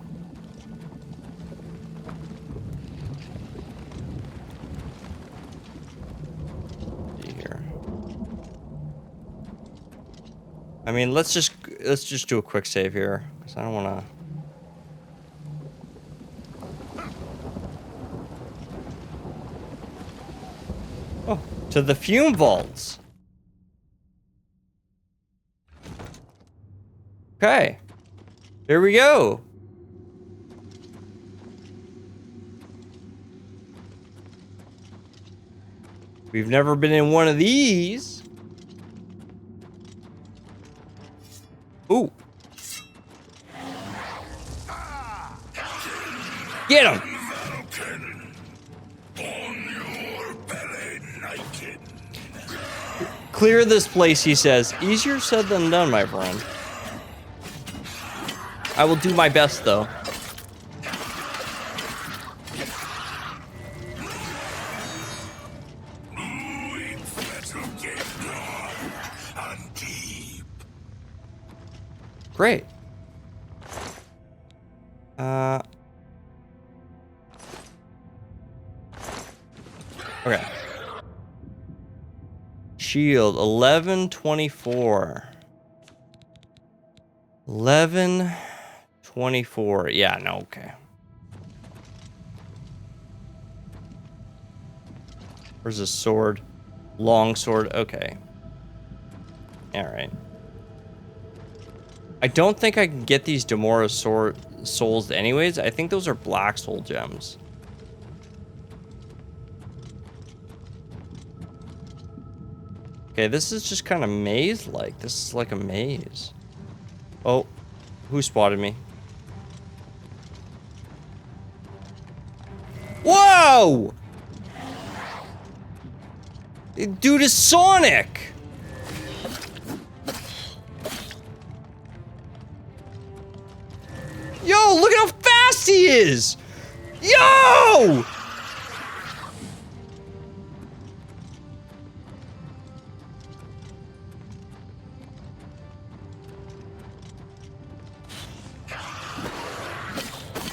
I mean, let's just do a quick save here, because I don't want to. Oh, to the Fume Vaults. Okay, here we go. We've never been in one of these. Ooh. Get him! Clear this place, he says. Easier said than done, my friend. I will do my best, though. Great. Okay. Shield 1124. 1124. Yeah, no, okay. Where's a sword? Long sword. Okay. All right. I don't think I can get these Demora souls anyways. I think those are black soul gems. Okay, this is just kind of maze-like. This is like a maze. Oh, who spotted me? Whoa! Dude is Sonic! Yo, look at how fast he is! Yo!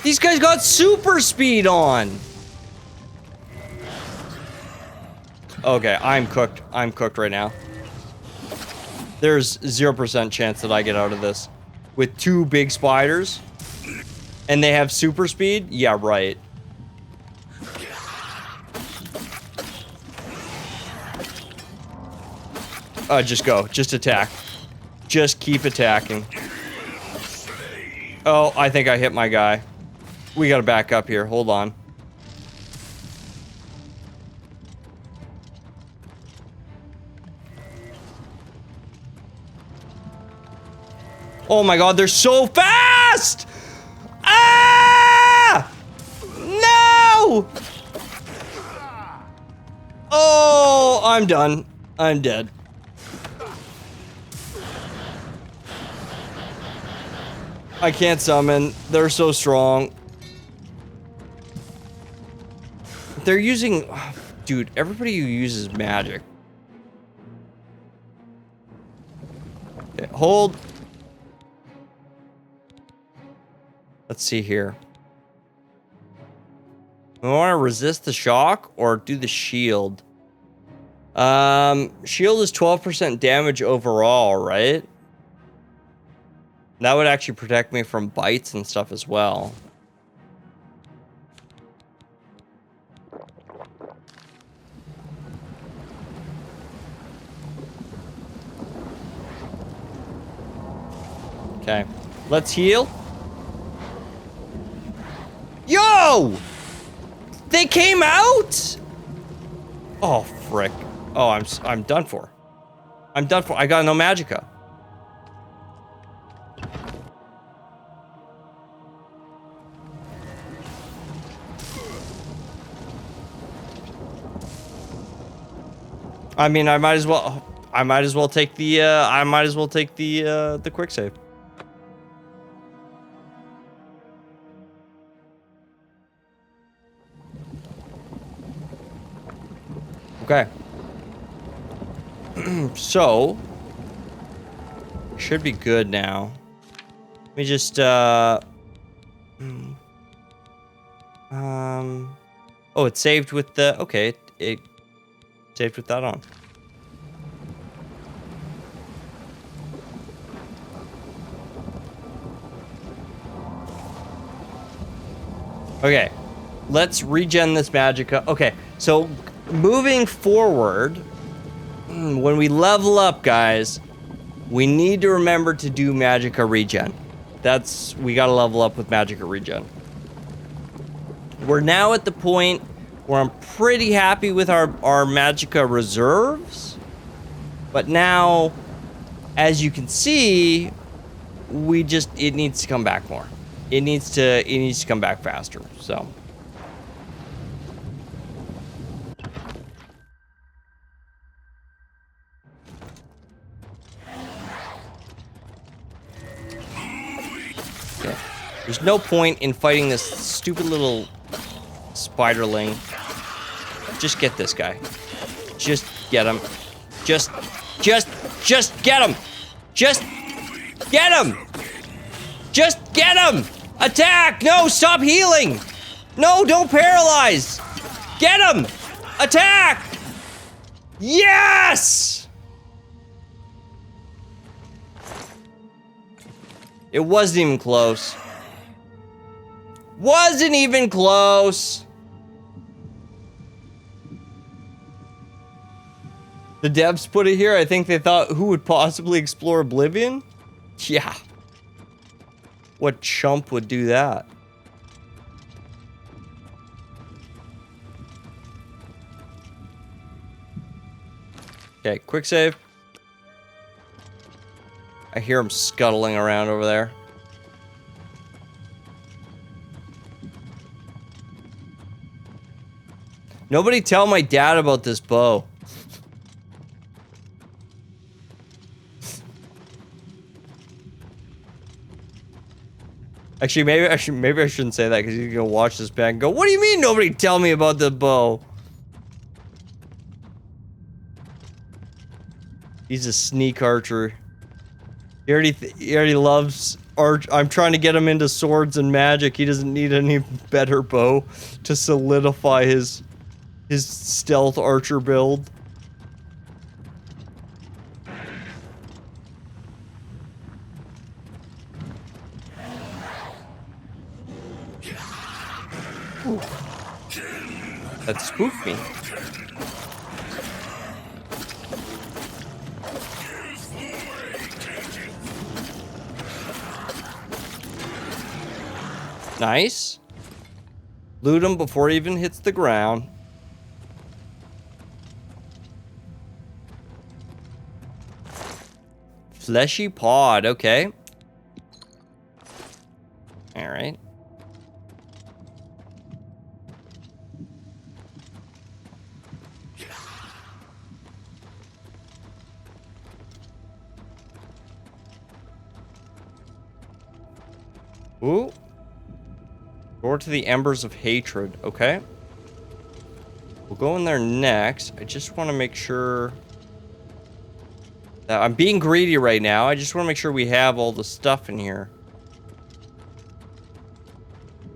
These guys got super speed on! Okay, I'm cooked. I'm cooked right now. There's 0% chance that I get out of this. With two big spiders. And they have super speed? Yeah, right. Just go. Just attack. Just keep attacking. Oh, I think I hit my guy. We gotta back up here. Hold on. Oh my god, they're so fast! Ah! No! Oh, I'm done. I'm dead. I can't summon. They're so strong. They're using... Dude, everybody who uses magic. Okay, hold. Let's see here. We want to resist the shock or do the shield. Shield is 12% damage overall, right? That would actually protect me from bites and stuff as well. Okay, let's heal. Yo! They came out? Oh, frick. Oh, I'm done for. I'm done for. I got no magicka. I mean, I might as well take the quick save. Okay. So, should be good now. Let me just, oh, it saved with the, okay, it saved with that on. Okay, let's regen this magicka. Okay, so moving forward, when we level up, guys, we need to remember to do magicka regen. We gotta level up with magicka regen. We're now at the point where I'm pretty happy with our magicka reserves, but now, as you can see, it needs to come back more. It needs to come back faster, so. Okay. There's no point in fighting this stupid little spiderling. Just get this guy. Just get him. Just get him! Just get him! Just get him! Attack! No, stop healing! No, don't paralyze! Get him! Attack! Yes! It wasn't even close. Wasn't even close. The devs put it here. I think they thought, who would possibly explore Oblivion? Yeah. What chump would do that? Okay, quick save. I hear him scuttling around over there. Nobody tell my dad about this bow. Actually, maybe I shouldn't say that because he's gonna watch this back and go, "What do you mean nobody tell me about the bow?" He's a sneak archer. He already loves arch. I'm trying to get him into swords and magic. He doesn't need any better bow to solidify his stealth archer build. Ooh. That spooked me. Nice. Loot him before he even hits the ground. Fleshy pod, okay. Alright. Ooh. Door to the Embers of Hatred. Okay. We'll go in there next. I just want to make sure that I'm being greedy right now. I just want to make sure we have all the stuff in here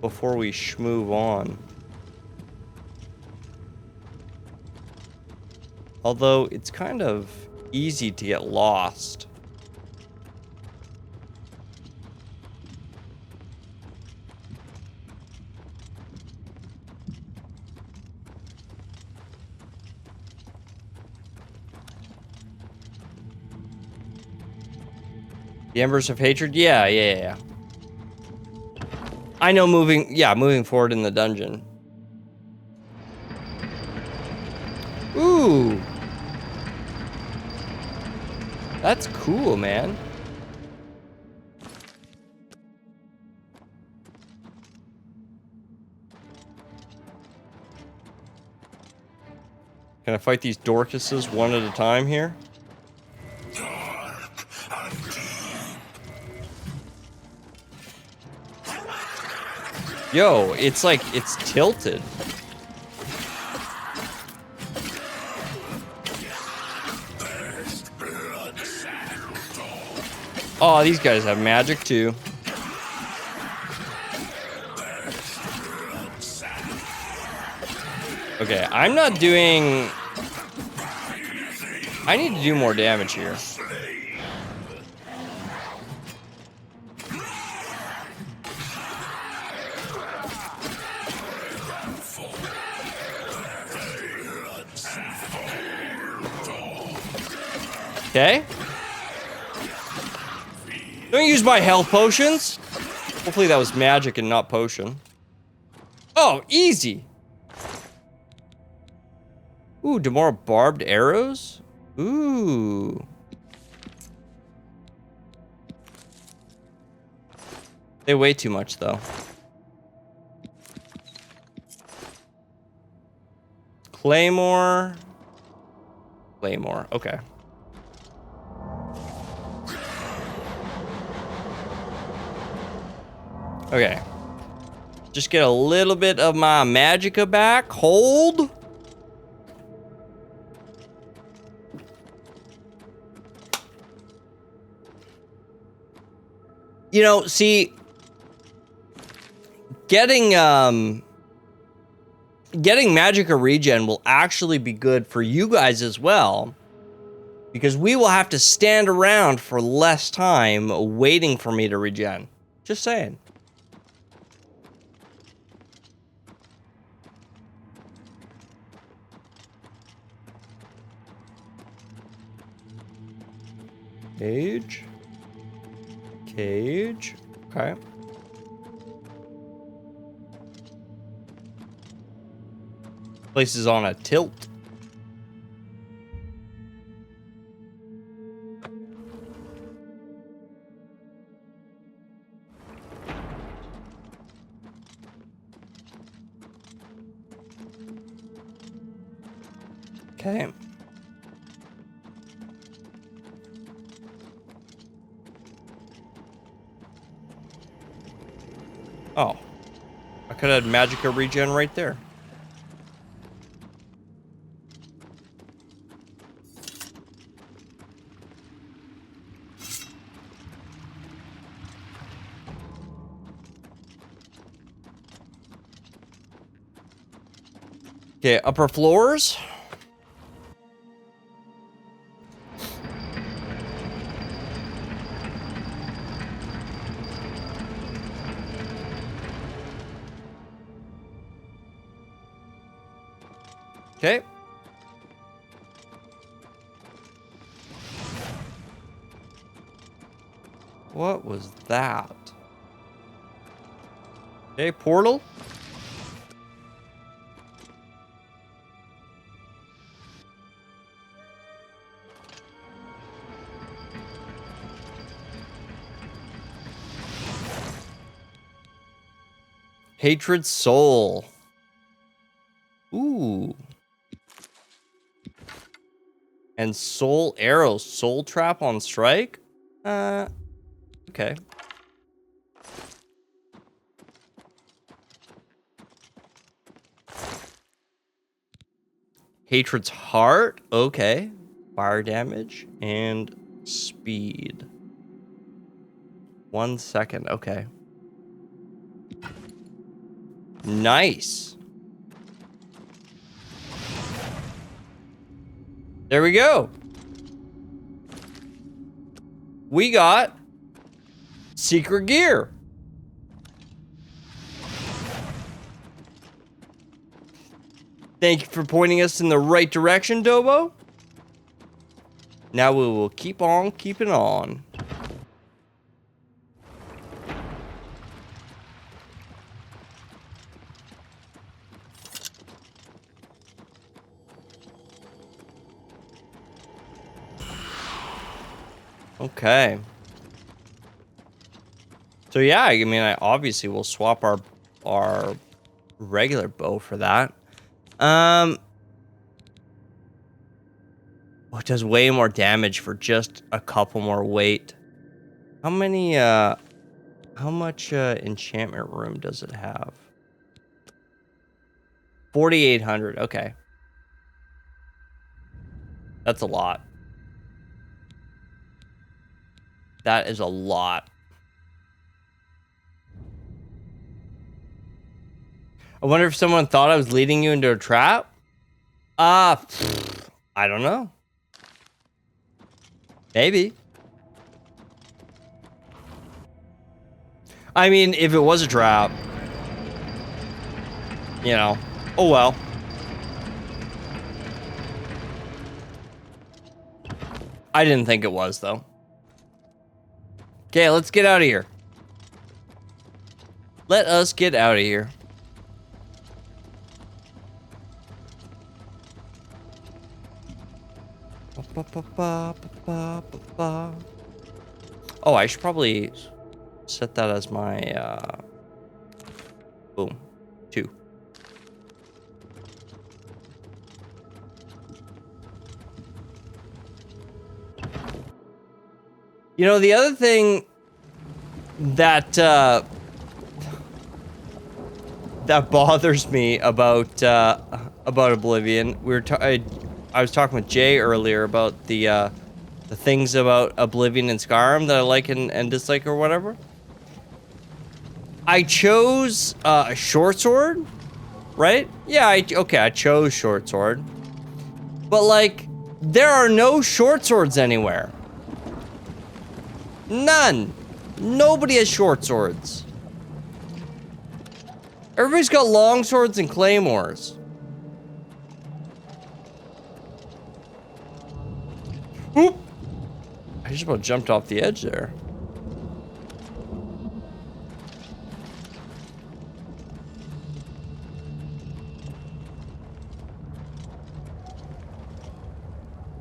before we schmove on. Although it's kind of easy to get lost. The Embers of Hatred? Yeah. I know moving forward in the dungeon. Ooh. That's cool, man. Can I fight these Dorcases one at a time here? Yo, it's like, it's tilted. Oh, these guys have magic too. Okay, I'm not doing... I need to do more damage here. Okay. Don't use my health potions. Hopefully that was magic and not potion. Oh, easy. Ooh, more barbed arrows? Ooh. They weigh too much, though. Claymore. Okay. Okay. Just get a little bit of my magicka back. Hold. You know, see, getting magicka regen will actually be good for you guys as well, because we will have to stand around for less time waiting for me to regen. Just saying. Cage. Okay. Place is on a tilt. Okay. Oh. I could have had magicka regen right there. Okay, upper floors. Okay. What was that? Okay, portal. Hatred soul. Ooh. And soul arrows. Soul trap on strike? Okay. Hatred's heart. Okay. Fire damage and speed. 1 second. Okay. Nice. There we go. We got secret gear. Thank you for pointing us in the right direction, Dobo. Now we will keep on keeping on. Okay. So yeah, I mean, I obviously will swap our regular bow for that. It does way more damage for just a couple more weight. How many, how much enchantment room does it have? 4,800. Okay. That's a lot. That is a lot. I wonder if someone thought I was leading you into a trap? I don't know. Maybe. I mean, if it was a trap, you know, oh well. I didn't think it was, though. Okay, let's get out of here. Let us get out of here. Oh, I should probably set that as my, boom, 2. You know, the other thing that that bothers me about Oblivion, I was talking with Jay earlier about the things about Oblivion and Skyrim that I like and dislike or whatever. I chose a short sword, right? Yeah, I chose short sword. But like, there are no short swords anywhere. None. Nobody has short swords. Everybody's got long swords and claymores. Oop! I just about jumped off the edge there.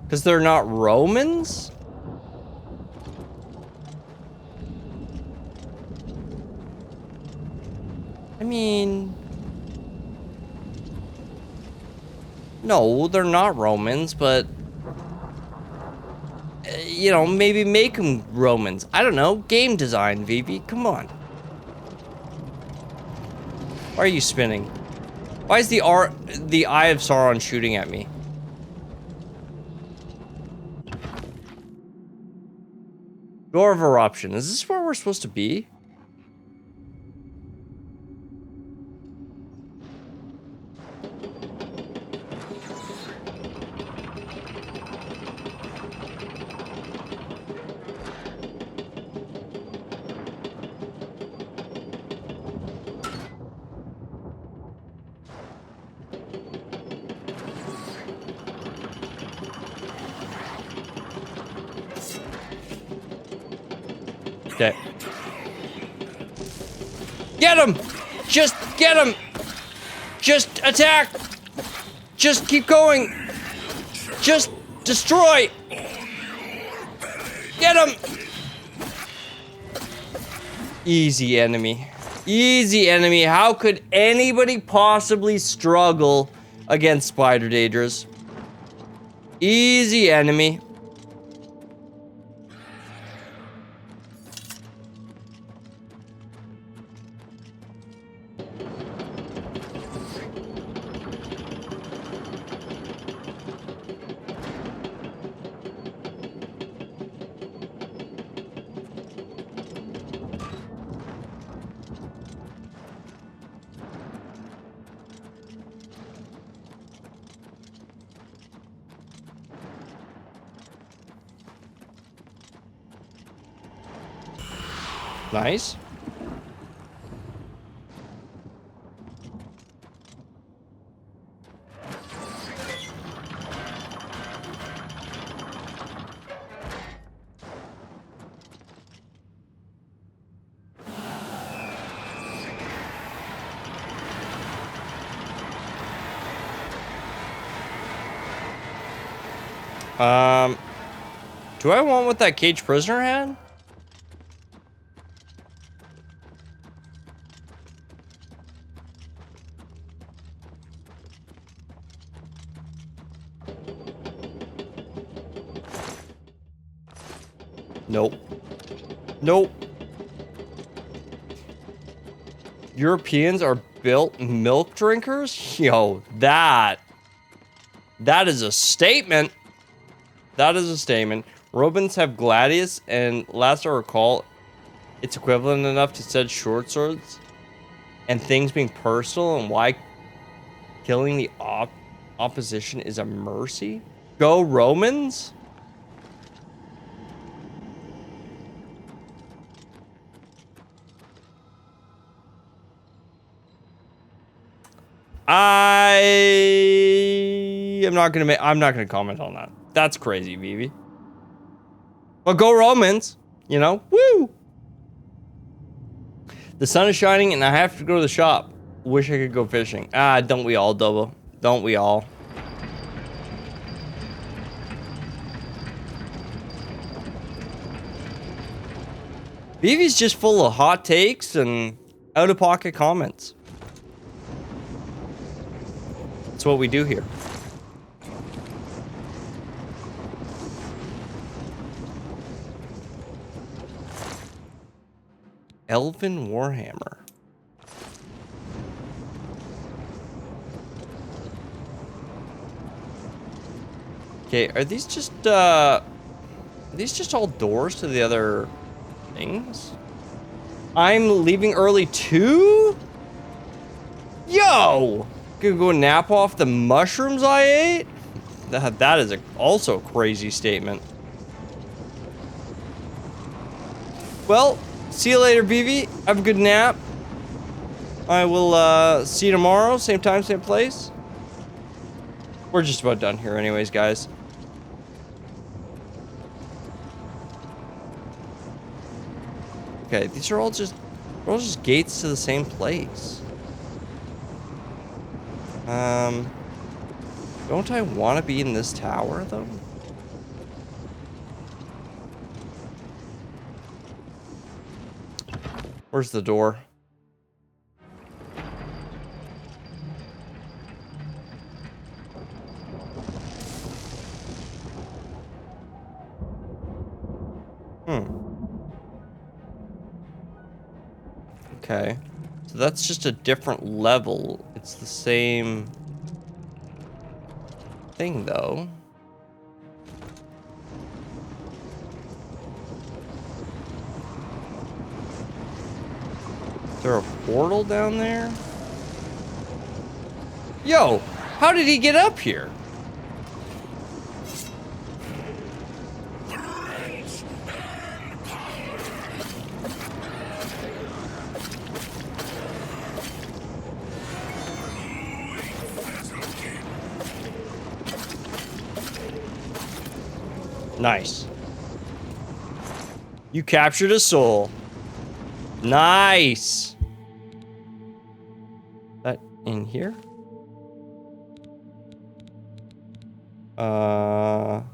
Because they're not Romans? I mean... No, they're not Romans, but... you know, maybe make them Romans. I don't know. Game design, VB. Come on. Why are you spinning? Why is the Eye of Sauron shooting at me? Door of Eruption. Is this where we're supposed to be? Okay. Get him! Just get him! Just attack! Just keep going! Just destroy! Get him! Easy enemy. Easy enemy. How could anybody possibly struggle against spider daedras? Easy enemy. Nice. Do I want what that caged prisoner had? Nope. Nope. Europeans are built milk drinkers? Yo, that is a statement. That is a statement. Romans have gladius, and last I recall, it's equivalent enough to said short swords and things being personal, and why killing the opposition is a mercy. Go Romans. I'm not gonna comment on that. That's crazy, Vivi. But go Romans, you know? Woo! The sun is shining and I have to go to the shop. Wish I could go fishing. Ah, don't we all, Double? Don't we all? Vivi's just full of hot takes and out-of-pocket comments. That's what we do here. Elven Warhammer. Okay, are these just all doors to the other things? I'm leaving early too? Yo! Gonna go nap off the mushrooms I ate? That is also a crazy statement. Well, see you later, BB. Have a good nap. I will see you tomorrow, same time, same place. We're just about done here anyways, guys. Okay, these are all just gates to the same place. Don't I want to be in this tower, though? Where's the door? Okay. So that's just a different level. It's the same thing, though. Is there a portal down there? Yo, how did he get up here? Nice. You captured a soul. Nice. in here. But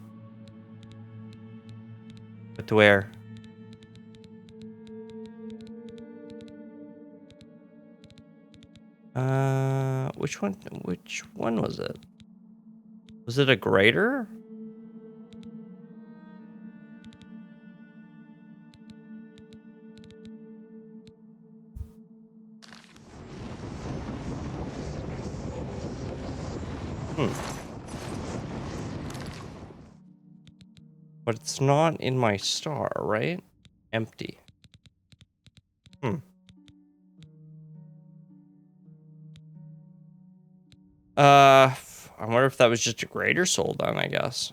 where? Which one? Which one was it? Was it a greater? But it's not in my star, right? Empty. I wonder if that was just a greater soul then, I guess.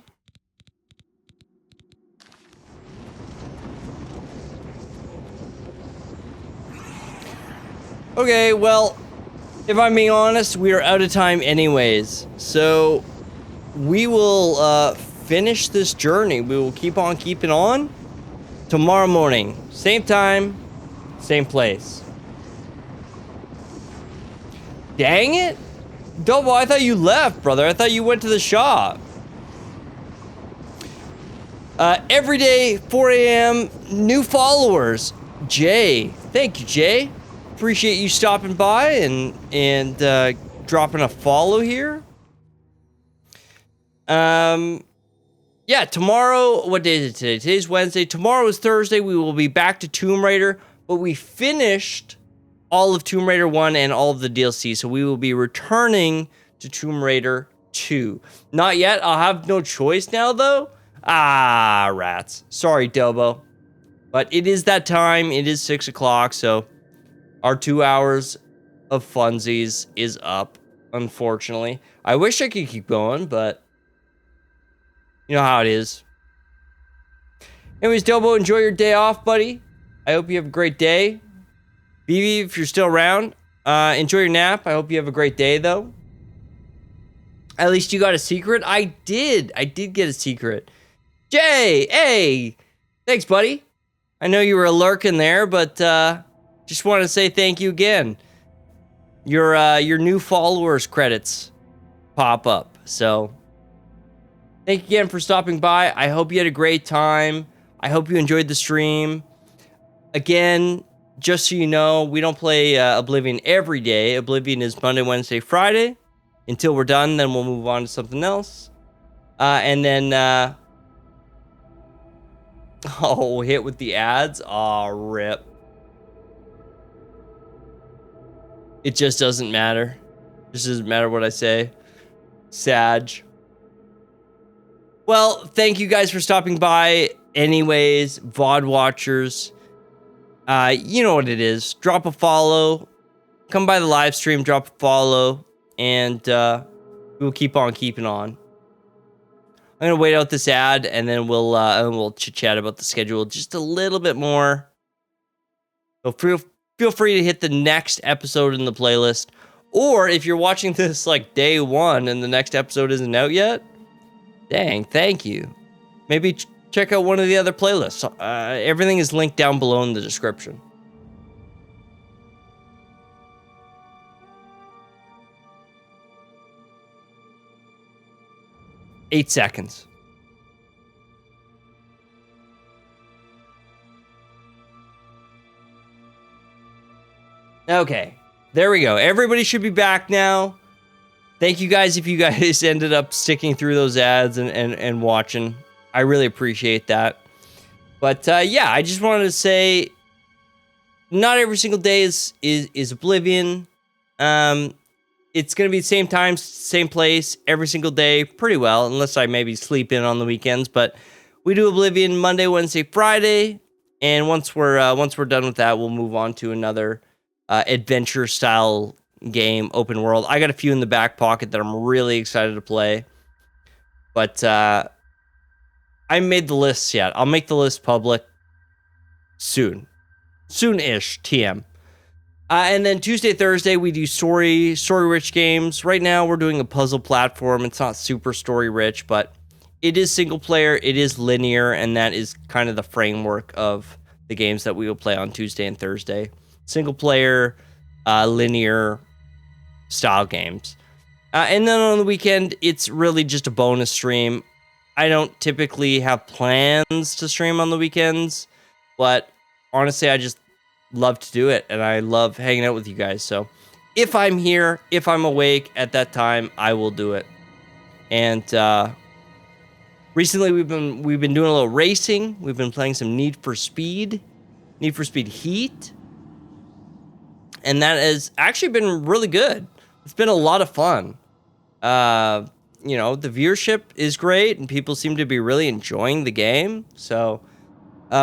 Okay, well, if I'm being honest, we are out of time anyways. So we will finish this journey. We will keep on keeping on tomorrow morning. Same time, same place. Dang it! Double, I thought you left, brother. I thought you went to the shop. Every day, 4 a.m., new followers. Jay. Thank you, Jay. Appreciate you stopping by and dropping a follow here. Yeah, tomorrow, what day is it today? Today's Wednesday. Tomorrow is Thursday. We will be back to Tomb Raider, but we finished all of Tomb Raider 1 and all of the DLC, so we will be returning to Tomb Raider 2. Not yet. I'll have no choice now, though. Ah, rats. Sorry, Dobo. But it is that time. It is 6 o'clock, so our 2 hours of funsies is up, unfortunately. I wish I could keep going, but you know how it is. Anyways, Dobo, enjoy your day off, buddy. I hope you have a great day. BB, if you're still around, enjoy your nap. I hope you have a great day, though. At least you got a secret. I did get a secret. Jay, hey, thanks, buddy. I know you were lurking there, but just want to say thank you again. Your new followers credits pop up, so thank you again for stopping by. I hope you had a great time. I hope you enjoyed the stream. Again, just so you know, we don't play Oblivion every day. Oblivion is Monday, Wednesday, Friday. Until we're done, then we'll move on to something else. And then, oh, hit with the ads. Aw, rip. It just doesn't matter. It just doesn't matter what I say. Sag. Well, thank you guys for stopping by. Anyways, VOD watchers. You know what it is. Drop a follow. Come by the live stream, drop a follow, and we'll keep on keeping on. I'm gonna wait out this ad, and then we'll chit-chat about the schedule just a little bit more. So feel free to hit the next episode in the playlist, or if you're watching this like day one and the next episode isn't out yet, dang, thank you. Maybe check out one of the other playlists. Everything is linked down below in the description. Eight seconds. Okay, there we go. Everybody should be back now. Thank you guys if you guys ended up sticking through those ads and watching. I really appreciate that. But yeah, I just wanted to say, not every single day is Oblivion. It's going to be the same time, same place, every single day, pretty well, unless I maybe sleep in on the weekends. But we do Oblivion Monday, Wednesday, Friday, and once we're done with that, we'll move on to another adventure style game, open world. I got a few in the back pocket that I'm really excited to play, but I haven't made the lists yet. I'll make the list public soon, soon-ish. TM. And then Tuesday, Thursday, we do story-rich games. Right now, we're doing a puzzle platform. It's not super story-rich, but it is single-player, it is linear, and that is kind of the framework of the games that we will play on Tuesday and Thursday. Single-player, linear style games. And then on the weekend, it's really just a bonus stream. I don't typically have plans to stream on the weekends, but honestly, I just love to do it, and I love hanging out with you guys. So if I'm here, if I'm awake at that time, I will do it. And recently, we've been doing a little racing. We've been playing some Need for Speed Heat, and that has actually been really good. It's been a lot of fun. You know, the viewership is great, and people seem to be really enjoying the game. So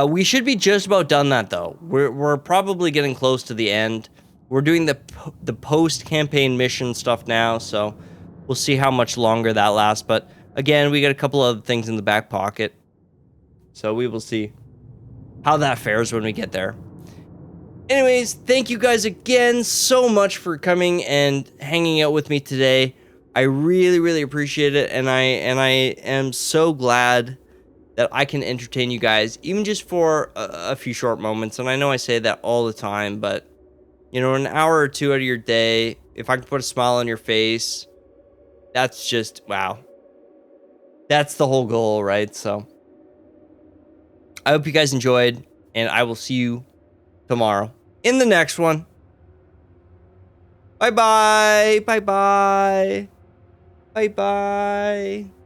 we should be just about done that, though. We're probably getting close to the end. We're doing the post-campaign mission stuff now, so we'll see how much longer that lasts. But again, we got a couple of things in the back pocket, so we will see how that fares when we get there. Anyways, thank you guys again so much for coming and hanging out with me today. I really, really appreciate it, and I am so glad that I can entertain you guys, even just for a few short moments. And I know I say that all the time, but you know, an hour or two out of your day, if I can put a smile on your face, that's just wow. That's the whole goal, right? So I hope you guys enjoyed, and I will see you tomorrow in the next one. Bye-bye. Bye-bye. Bye-bye.